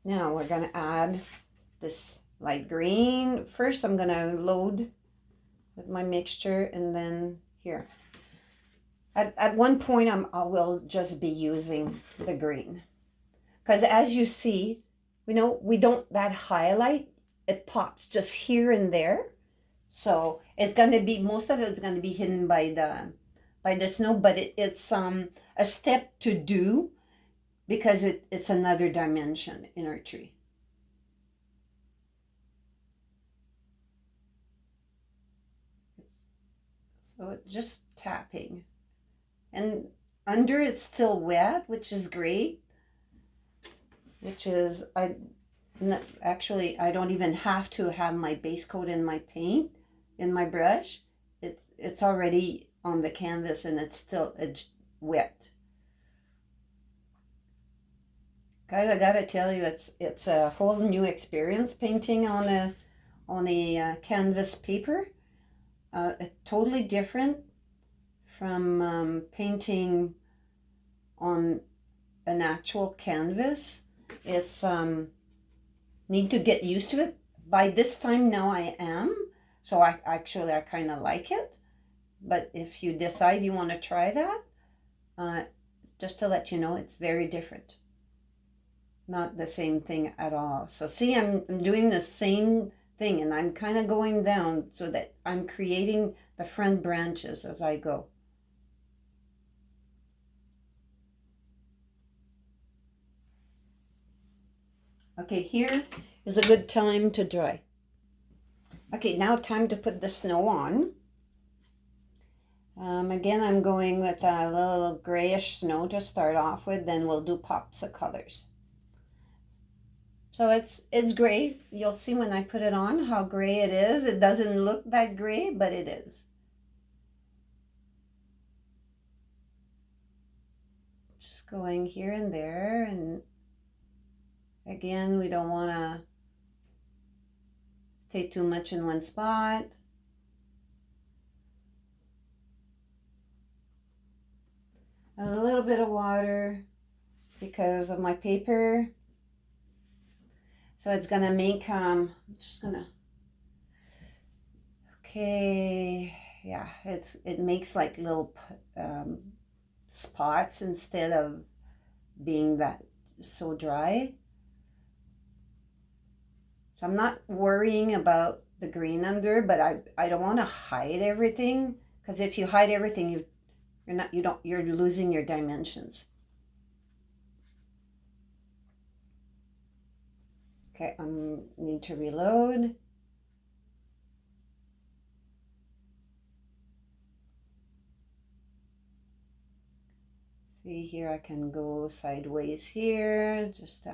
Now we're going to add this light green. First, I'm going to load with my mixture, and then here. At one point, I will just be using the green. Because as you see, we don't, that highlight, it pops just here and there. So it's going to be, most of it's going to be hidden by the snow, but it's a step to do because it's another dimension in our tree. So it's just tapping. And under it's still wet, which is great. Actually, I don't even have to have my base coat in my paint, in my brush. It's already on the canvas and it's wet. Guys, I gotta tell you, it's a whole new experience painting on a canvas paper. Totally different from painting on an actual canvas. It's need to get used to it. By this time now I am, so I kind of like it. But if you decide you want to try that, just to let you know, it's very different. Not the same thing at all. So see, I'm doing the same thing, and I'm kind of going down so that I'm creating the front branches as I go. Okay, here is a good time to dry. Okay, now time to put the snow on. Again, I'm going with a little grayish snow to start off with, then we'll do pops of colors. So it's gray. You'll see when I put it on how gray it is. It doesn't look that gray, but it is. Just going here and there, and again, we don't want to stay too much in one spot. A little bit of water because of my paper. So it's gonna make, I'm just gonna, okay, yeah, it makes like little spots instead of being that so dry. So I'm not worrying about the green under, but I don't want to hide everything, because if you hide everything, you're losing your dimensions. Okay, I need to reload. See here, I can go sideways here, just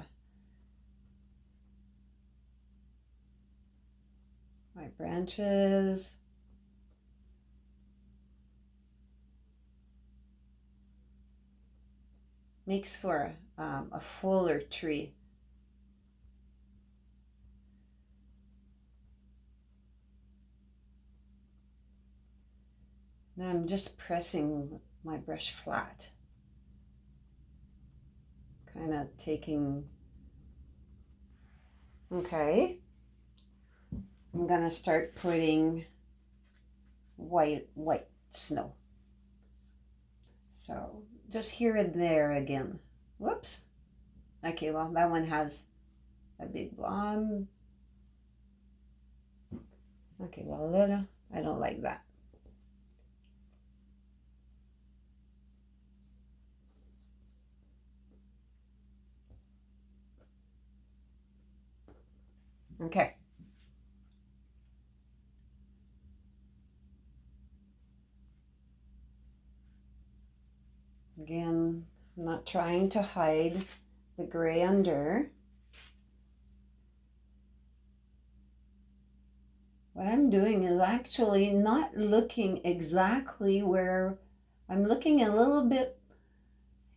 my branches. Makes for a fuller tree. Now I'm just pressing my brush flat. Kind of taking, okay. I'm gonna start putting white snow. So just here and there again. Whoops. Okay, well, that one has a big blob. Okay, well, a little. I don't like that. Okay. Again, I'm not trying to hide the gray under. What I'm doing is actually not looking exactly where I'm looking a little bit,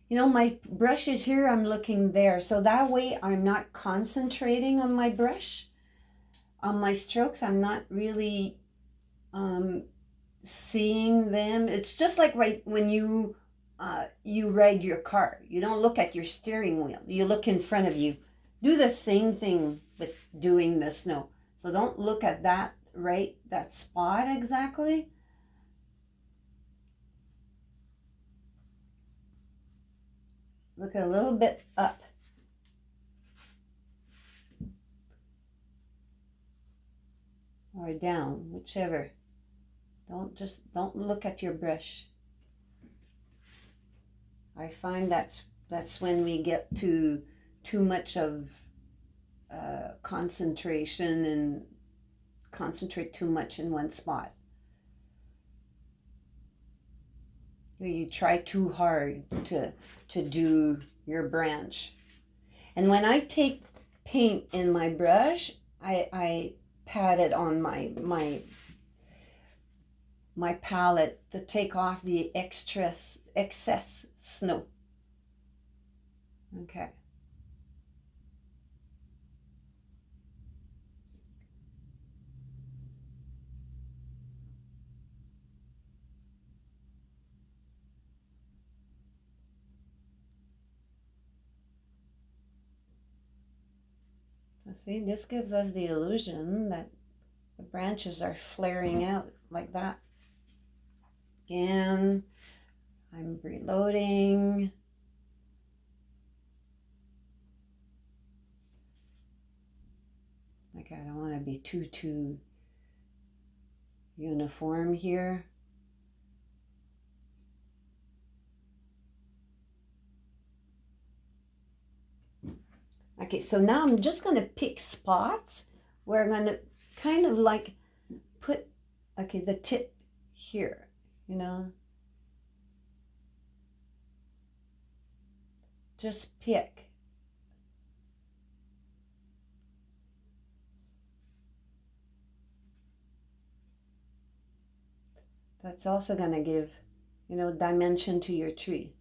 you know, my brush is here, I'm looking there. So that way I'm not concentrating on my brush, on my strokes. I'm not really seeing them. It's just like right when you ride your car. You don't look at your steering wheel. You look in front of you. Do the same thing with doing the snow. So don't look at that that spot exactly. Look a little bit up. Or down, whichever. Don't look at your brush. I find that's when we get to too much of concentration and concentrate too much in one spot. You try too hard to do your branch. And when I take paint in my brush, I pat it on my palette to take off the excess snow. Okay. So see, this gives us the illusion that the branches are flaring out like that. Again, I'm reloading. Like, I don't want to be too uniform here. Okay, so now I'm just going to pick spots where I'm going to kind of like put, okay, the tip here, you know. Just pick. That's also going to give, you know, dimension to your tree.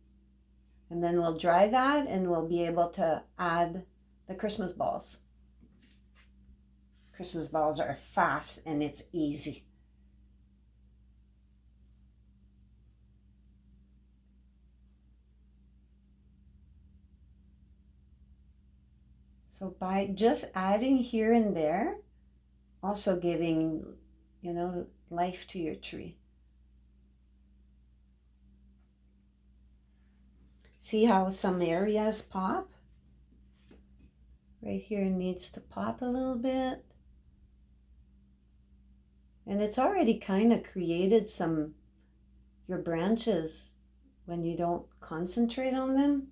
And then we'll dry that and we'll be able to add the Christmas balls. Christmas balls are fast and it's easy. So by just adding here and there, also giving, you know, life to your tree. See how some areas pop? Right here needs to pop a little bit. And it's already kind of created your branches when you don't concentrate on them.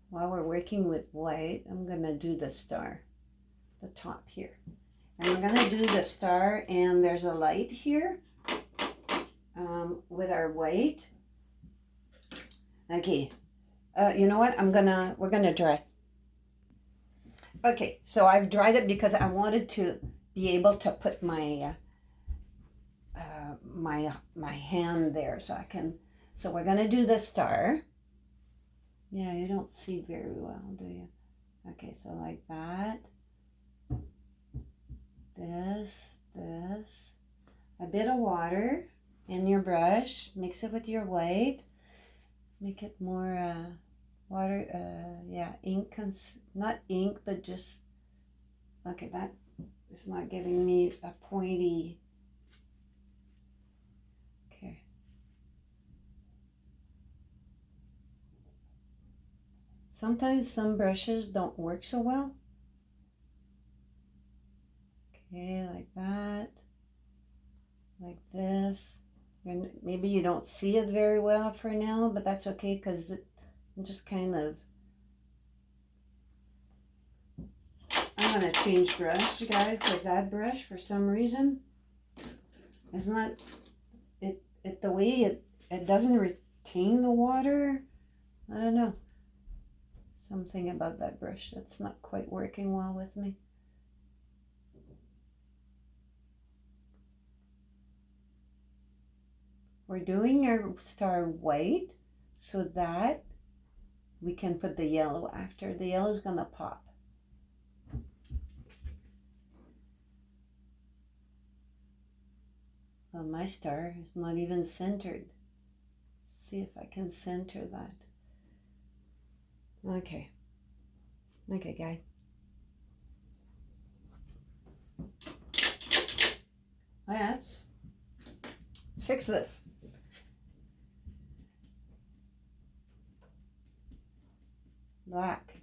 While we're working with white, I'm going to do the star, the top here. And I'm going to do the star, and there's a light here with our white. Okay, you know what? We're going to dry. Okay, so I've dried it because I wanted to be able to put my my hand there so I can. So we're going to do the star. Yeah, you don't see very well, do you? Okay, so like that. This, a bit of water in your brush, mix it with your white, make it more water, ink, not ink, but just, okay, that is not giving me a pointy, Sometimes some brushes don't work so well. Okay, like that. Like this. And maybe you don't see it very well for now, but that's okay because I'm just kind of... I'm going to change brush, you guys, because that brush, for some reason, is not... the way it doesn't retain the water. I don't know. Something about that brush that's not quite working well with me. We're doing our star white so that we can put the yellow after. The yellow is gonna pop. Well, my star is not even centered. Let's see if I can center that. Okay. Okay, guy. Let's fix this. Black.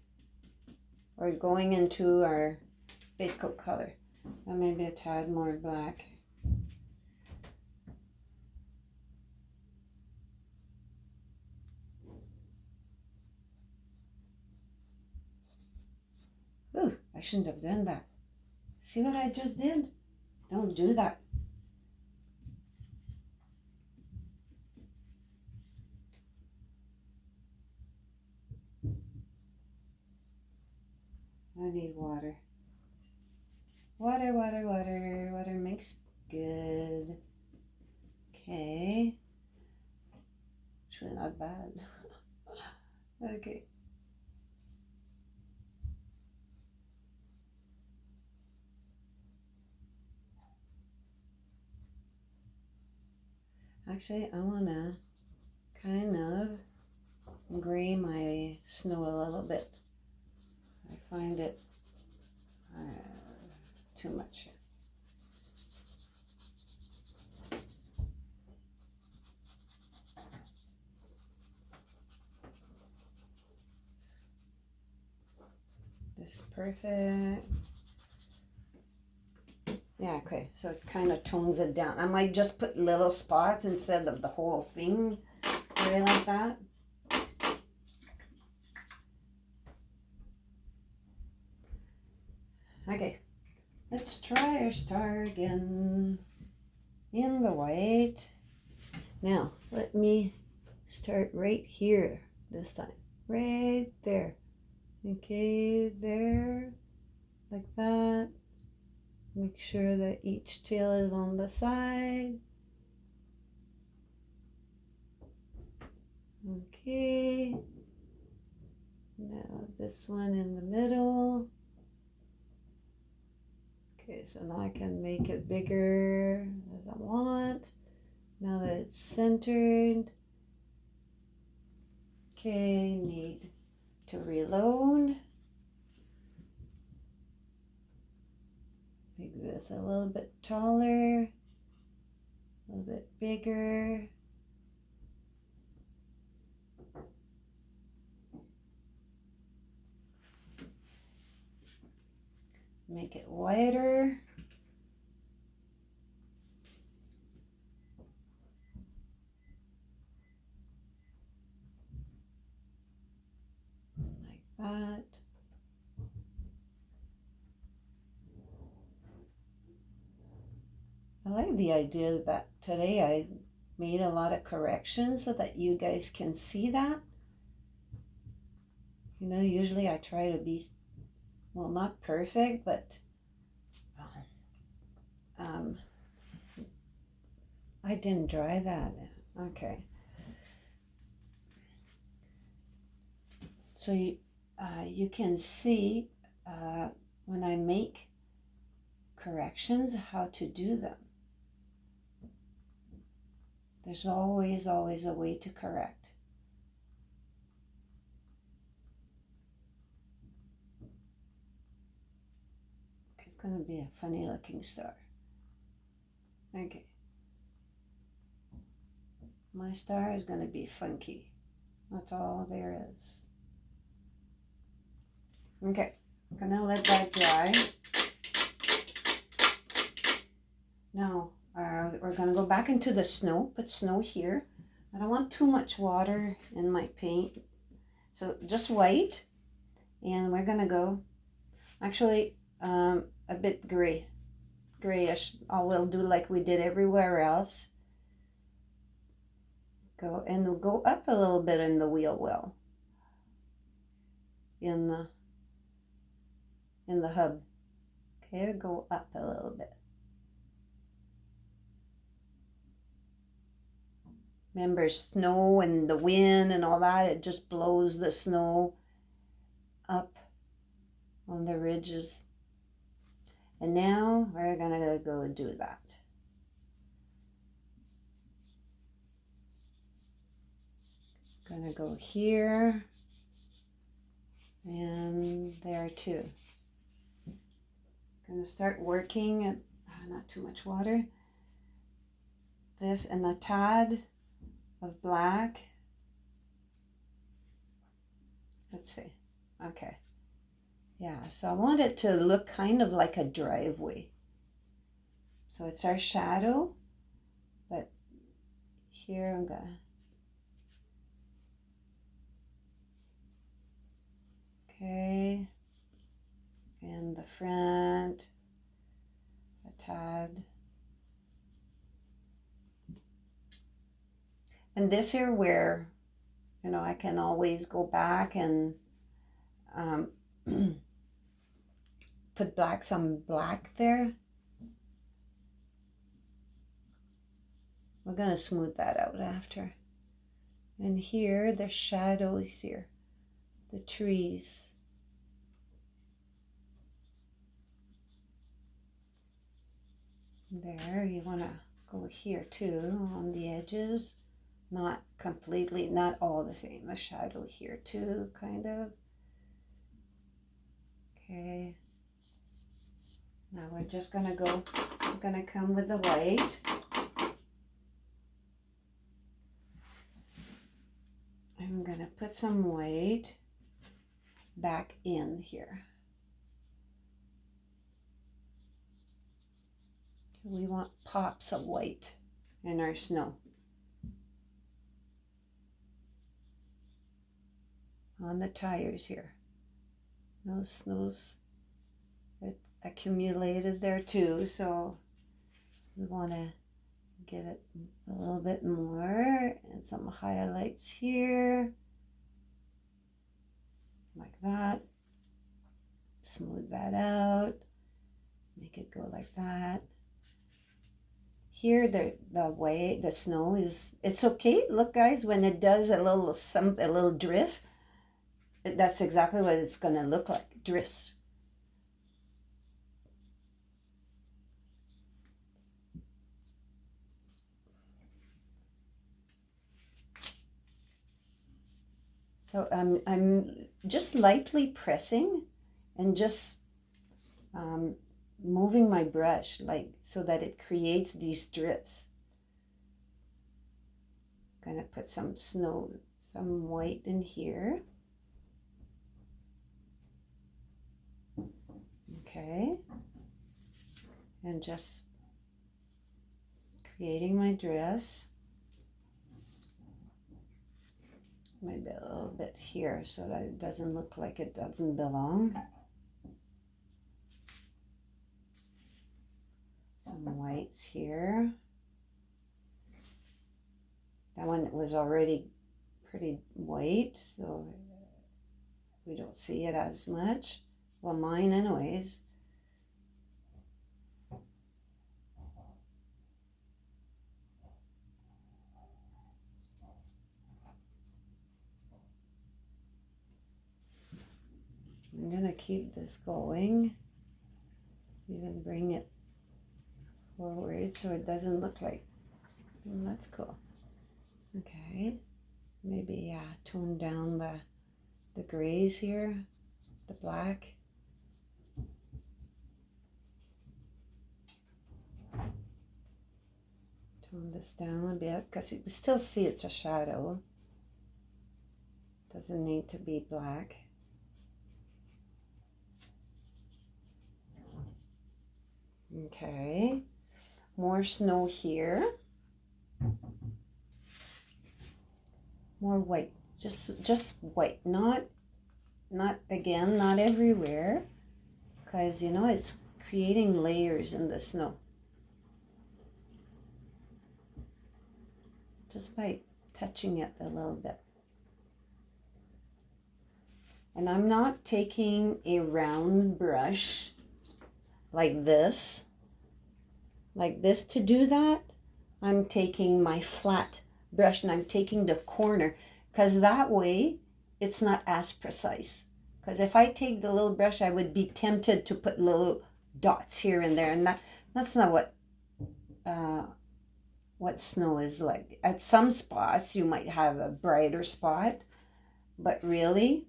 We're going into our base coat color. And maybe a tad more black. Ooh, I shouldn't have done that. See what I just did? Don't do that. I need water. Water, water, water. Water makes good. Okay. Actually not bad. Okay. Actually, I want to kind of gray my snow a little bit. I find it too much. This is perfect. Yeah, okay, so it kind of tones it down. I might just put little spots instead of the whole thing, right like that. Okay, let's try our star again in the white. Now, let me start right here this time. Right there. Okay, there, like that. Make sure that each tail is on the side. Okay. Now this one in the middle. Okay, so now I can make it bigger as I want. Now that it's centered. Okay, need to reload. Make this a little bit taller, a little bit bigger. Make it wider. Like that. I like the idea that today I made a lot of corrections so that you guys can see that. You know, usually I try to be, well, not perfect, but I didn't dry that. Okay. So you can see when I make corrections how to do them. There's always a way to correct. It's going to be a funny looking star. Okay. My star is going to be funky. That's all there is. Okay, I'm gonna let that dry. Now, we're gonna go back into the snow, put snow here. I don't want too much water in my paint. So just white, and we're gonna go, actually, a bit grayish. I will do like we did everywhere else. Go, and we'll go up a little bit in the wheel well. In the hub. Okay, go up a little bit. Remember, snow and the wind and all that, it just blows the snow up on the ridges. And now we're gonna go do that. Gonna go here and there too. Gonna start working at not too much water. This and a tad of black. Let's see. Okay. Yeah, so I want it to look kind of like a driveway. So it's our shadow, but here I'm gonna. Okay. And the front, a tad. And this here where, I can always go back and put some black there. We're gonna smooth that out after. And here, the shadows here, the trees. There, you wanna go here too, on the edges. Not completely, not all the same. A shadow here too, kind of. Okay. Now we're just gonna go, I'm gonna come with the white. I'm gonna put some white back in here. We want pops of white in our snow. On the tires here. Those it accumulated there too, so we want to get it a little bit more, and some highlights here, like that. Smooth that out, make it go like that. Here, the snow is, it's okay. Look, guys, when it does a little drift, that's exactly what it's gonna look like, drifts. So I'm just lightly pressing and just moving my brush so that it creates these drifts. Gonna put some white in here. Okay. And just creating my drifts. Maybe a little bit here so that it doesn't look like it doesn't belong. Some whites here. That one was already pretty white, so we don't see it as much. Well, mine anyways. I'm gonna keep this going, even bring it forward so it doesn't look like, that's cool. Okay, maybe tone down the grays here, the black. Tone this down a bit because you can still see it's a shadow. Doesn't need to be black. Okay, more snow here. More white, just white, not again, not everywhere, because you know it's creating layers in the snow just by touching it a little bit. And I'm not taking a round brush like this to do that. I'm taking my flat brush and I'm taking the corner, because that way it's not as precise. Because if I take the little brush, I would be tempted to put little dots here and there, and that's not what snow is like. At some spots, you might have a brighter spot, but really,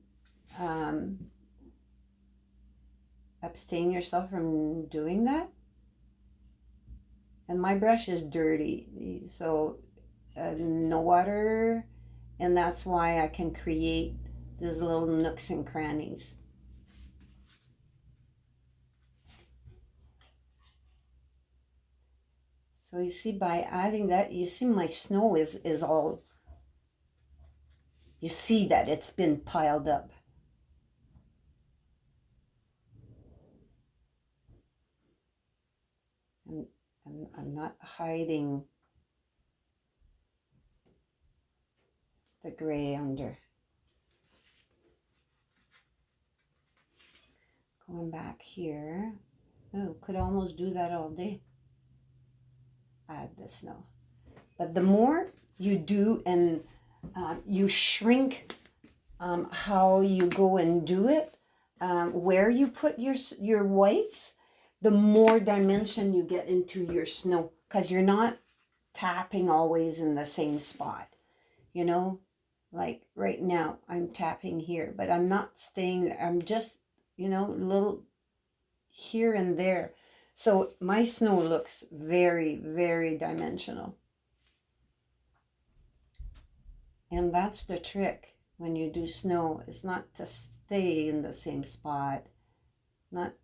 abstain yourself from doing that. And my brush is dirty, so no water, and that's why I can create these little nooks and crannies. So you see, by adding that, you see my snow is all, you see that it's been piled up. And I'm not hiding the gray under. Going back here. Oh, could almost do that all day. Add the snow. But the more you do, and you shrink how you go and do it, where you put your whites, the more dimension you get into your snow, because you're not tapping always in the same spot. You know, like right now I'm tapping here, but I'm not staying there. I'm just, you know, little here and there. So my snow looks very, very dimensional. And that's the trick when you do snow, is not to stay in the same spot. Not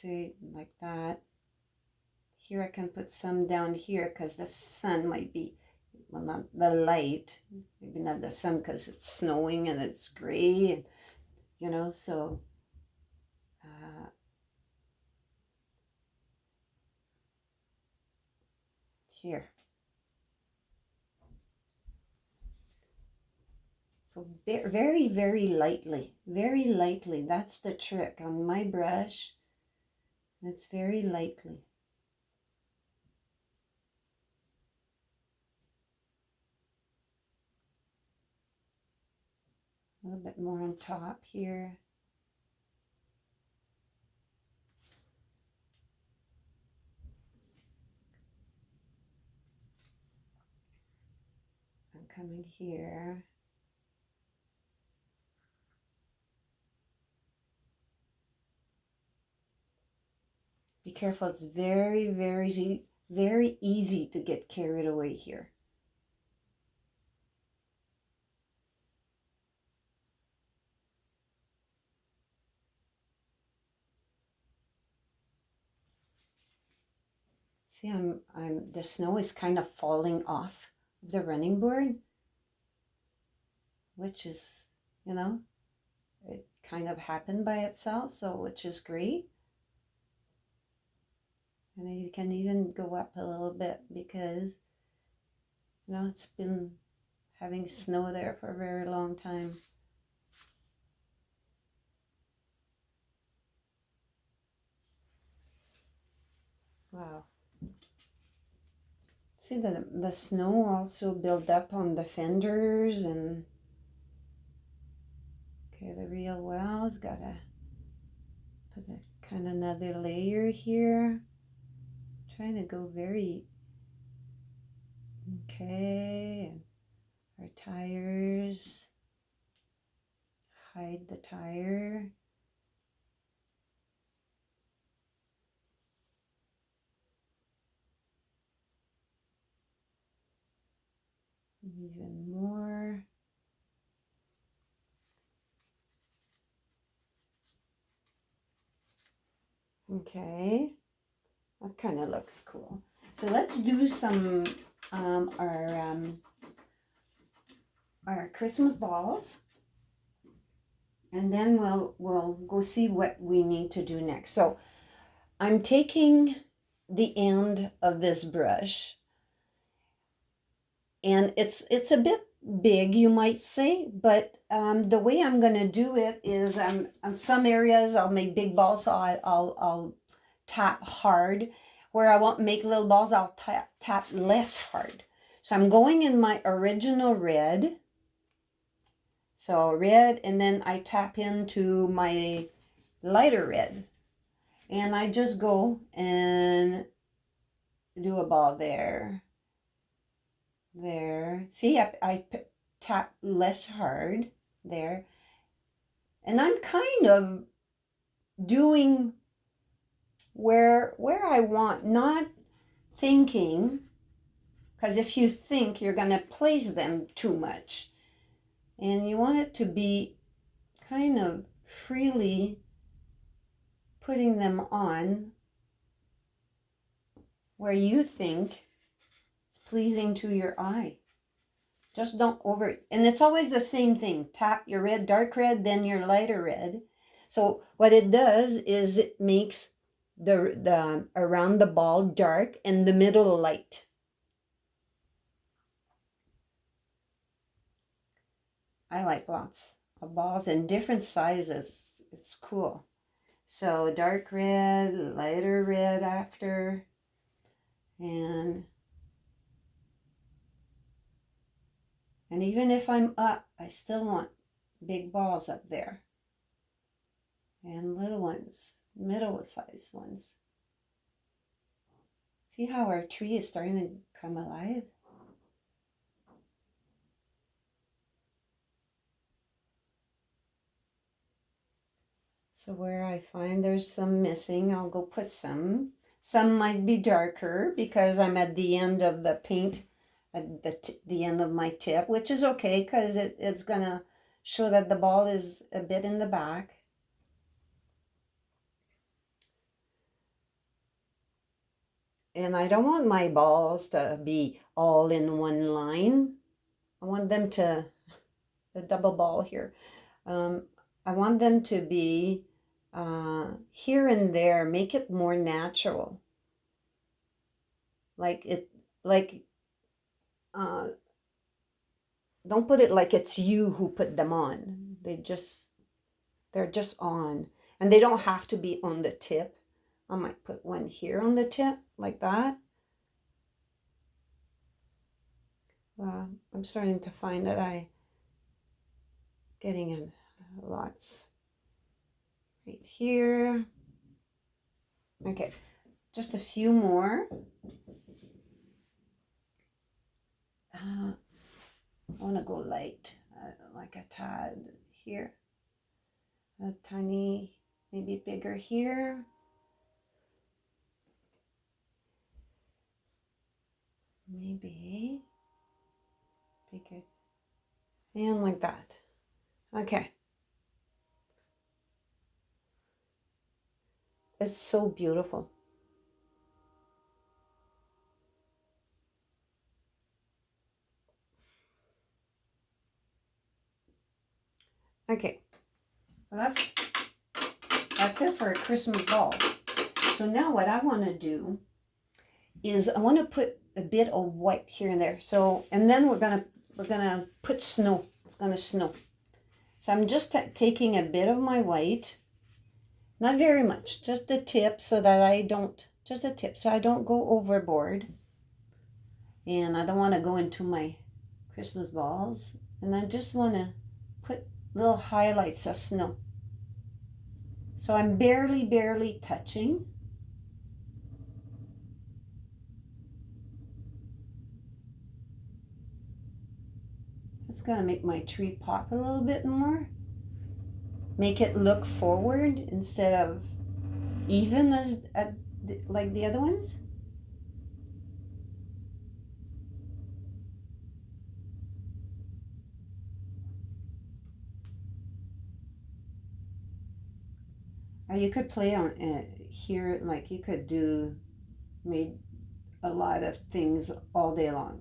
say like that. Here I can put some down here because the sun might be, well, not the light, maybe not the sun, because it's snowing and it's gray, and you know, so here. So very, very lightly. That's the trick on my brush. It's very lightly. A little bit more on top here. I'm coming here. Be careful, it's very, very easy to get carried away here. See, the snow is kind of falling off the running board, which is, you know, it kind of happened by itself, so which is great. And you can even go up a little bit because, you know, it's been having snow there for a very long time. Wow. See, the snow also built up on the fenders, and okay, the real well's gotta put a kind of another layer here. Trying to go very, okay, and our tires, hide the tire. Even more. Okay, that kind of looks cool. So let's do some our Christmas balls, and then we'll go see what we need to do next. So I'm taking the end of this brush, and it's a bit big, you might say, but the way I'm gonna do it is on some areas I'll make big balls, so I'll tap hard. Where I want to make little balls, I'll tap less hard. So I'm going in my original red. So red, and then I tap into my lighter red. And I just go and do a ball there. There. See, I tap less hard there. And I'm kind of doing where I want, not thinking, because if you think, you're going to place them too much. And you want it to be kind of freely putting them on where you think it's pleasing to your eye. Just don't over, and it's always the same thing. Tap your red, dark red, then your lighter red. So what it does is it makes the around the ball dark and the middle light. I like lots of balls in different sizes. It's cool. So dark red, lighter red after, and even if I'm up, I still want big balls up there. And little ones, middle-sized ones. See how our tree is starting to come alive? So where I find there's some missing, I'll go put some. Some might be darker because I'm at the end of the paint, at the end of my tip, which is okay because it's going to show that the ball is a bit in the back. And I don't want my balls to be all in one line. I want them to, the double ball here, I want them to be here and there, make it more natural. Don't put it like it's you who put them on. They're just on. And they don't have to be on the tip. I might put one here on the tip, like that. I'm starting to find that I'm getting in lots right here. Okay, just a few more. I want to go light, like a tad here. A tiny, maybe bigger here. Maybe bigger. And like that. Okay. It's so beautiful. Okay. Well, that's it for a Christmas ball. So now what I want to do is I want to put a bit of white here and there. So, and then we're gonna put snow. It's gonna snow. So I'm just taking a bit of my white, not very much, just the tip, so that I don't, just the tip, so I don't go overboard. And I don't want to go into my Christmas balls. And I just want to put little highlights of snow. So I'm barely touching. It's going to make my tree pop a little bit more. Make it look forward instead of even as like the other ones. Or you could play on here, like you could do made a lot of things all day long.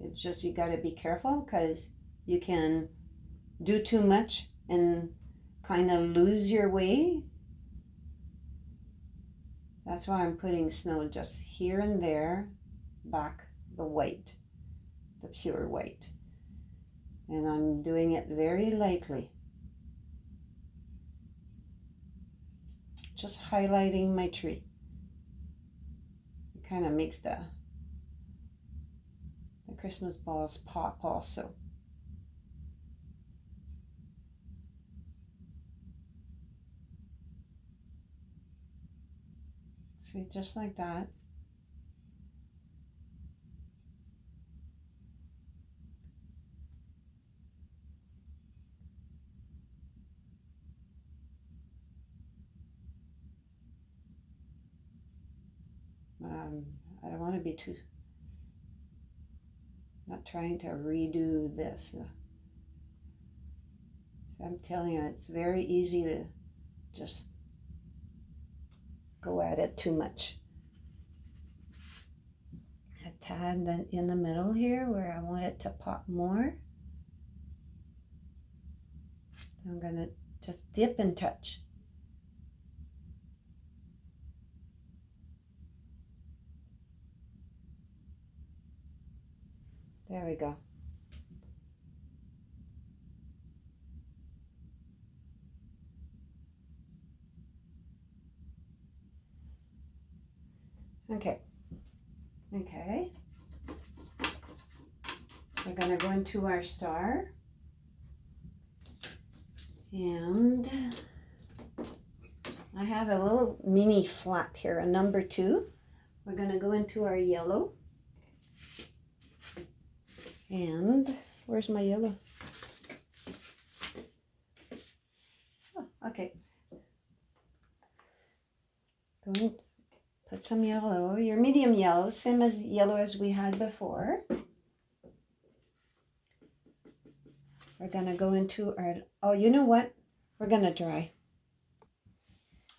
It's just you got to be careful because you can do too much and kind of lose your way. That's why I'm putting snow just here and there, back the white, the pure white. And I'm doing it very lightly. Just highlighting my tree. It kind of makes the Christmas balls pop also. See, just like that. I don't want to be too, not trying to redo this. So I'm telling you, it's very easy to just go at it too much. A tad then in the middle here where I want it to pop more. I'm gonna just dip and touch. There we go. Okay. We're gonna go into our star. And I have a little mini flat here, a number 2. We're gonna go into our yellow. And where's my yellow? Oh, okay. Going put some yellow, your medium yellow, same as yellow as we had before. We're gonna go into our, oh, you know what? We're gonna dry.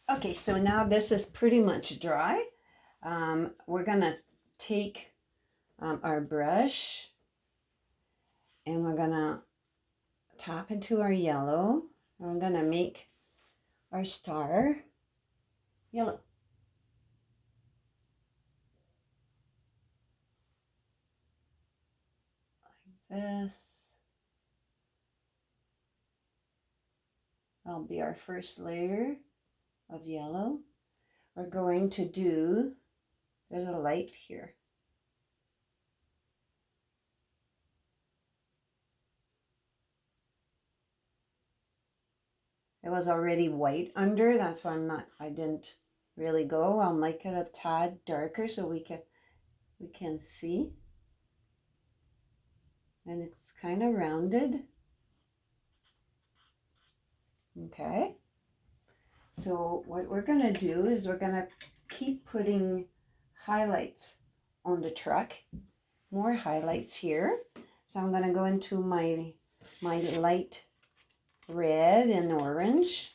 Okay, so now this is pretty much dry. We're gonna take our brush and we're gonna tap into our yellow. And we're gonna make our star yellow. Like this. That'll be our first layer of yellow. We're going to do, there's a light here. It was already white under, that's why I didn't really go. I'll make it a tad darker so we can see. And it's kind of rounded. Okay. So what we're gonna do is we're gonna keep putting highlights on the truck. More highlights here. So I'm gonna go into my light red and orange.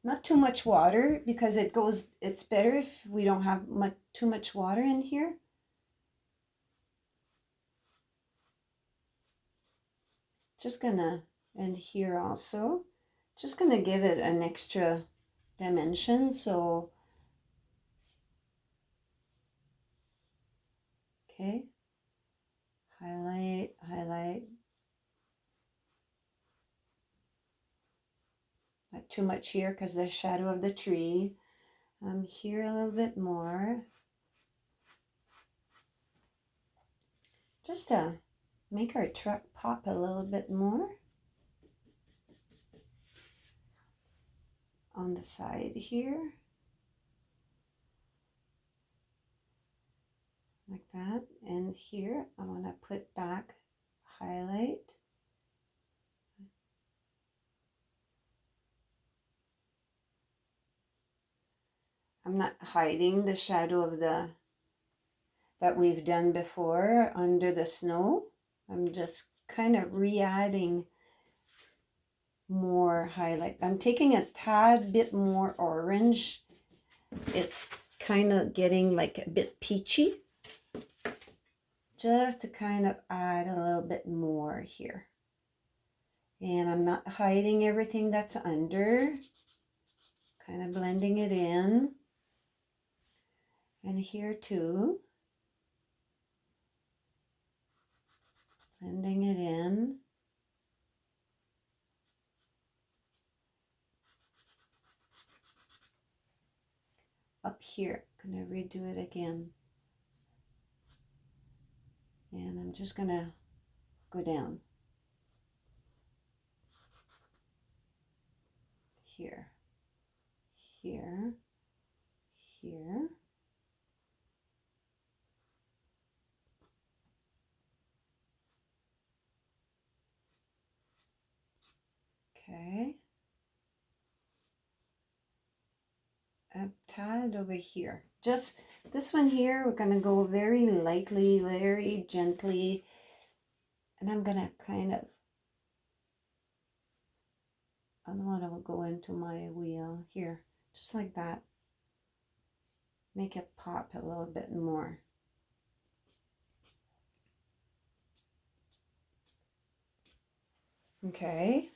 Not too much water because it's better if we don't have too much water in here. Just gonna, and here also, just gonna give it an extra dimension. So, okay, highlight. Not too much here because the shadow of the tree. Here a little bit more. Just to make our truck pop a little bit more. On the side here. Like that. And here I want to put back highlight. I'm not hiding the shadow of that we've done before under the snow. I'm just kind of re-adding more highlight. I'm taking a tad bit more orange. It's kind of getting like a bit peachy. Just to kind of add a little bit more here. And I'm not hiding everything that's under. Kind of blending it in. And here too. Blending it in. Up here, gonna redo it again. And I'm just gonna go down. Here, here, here. Okay. A tad over here. Just this one here, we're gonna go very lightly, very gently. And I'm gonna kind of, I don't want to go into my wheel here, just like that. Make it pop a little bit more. Okay.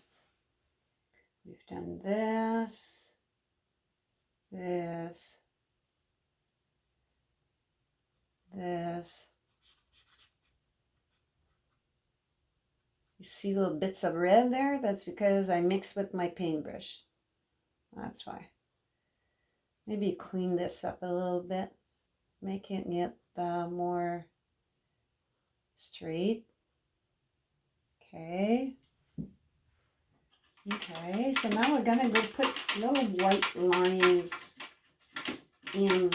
We've done this, this, this. You see little bits of red there? That's because I mixed with my paintbrush. That's why. Maybe clean this up a little bit. Make it get more straight. Okay. Okay, so now we're gonna go put little white lines in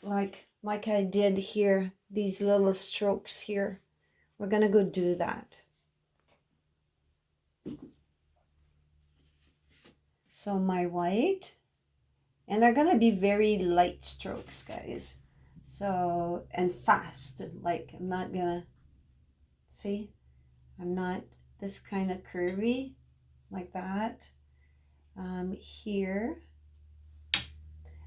like I did here, these little strokes here. We're gonna go do that. So my white, and they're gonna be very light strokes, guys. So, and fast, like I'm not gonna, see, I'm not this kind of curvy like that. Here,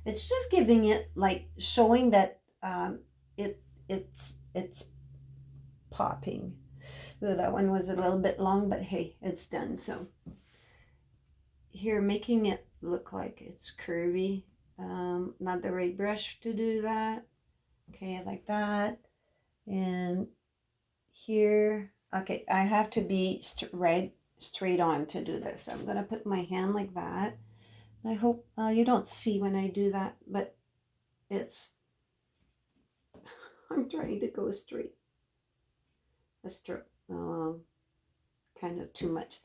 it's just giving it, like showing that it's popping. So that one was a little bit long, but hey, it's done. So here, making it look like it's curvy. Not the right brush to do that. Okay, like that. And here, okay, I have to be straight on to do this. I'm gonna put my hand like that. I hope you don't see when I do that, but it's, I'm trying to go straight. A stroke, kind of too much.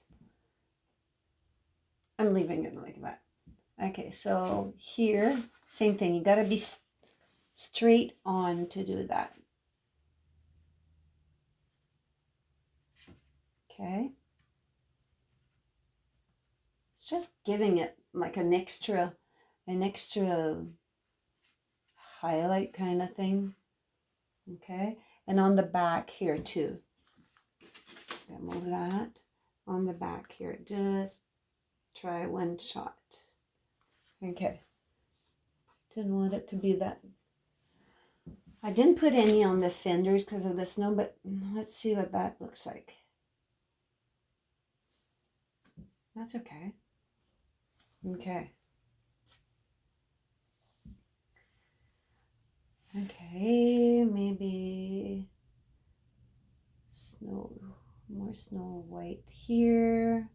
I'm leaving it like that. Okay, so here, same thing. You gotta be straight on to do that. Okay. It's just giving it like an extra highlight kind of thing. Okay, and on the back here too. Move that on the back here. Just try one shot. Okay. Didn't want it to be that. I didn't put any on the fenders because of the snow, but let's see what that looks like. That's okay. Okay. Okay, maybe snow, more snow white here.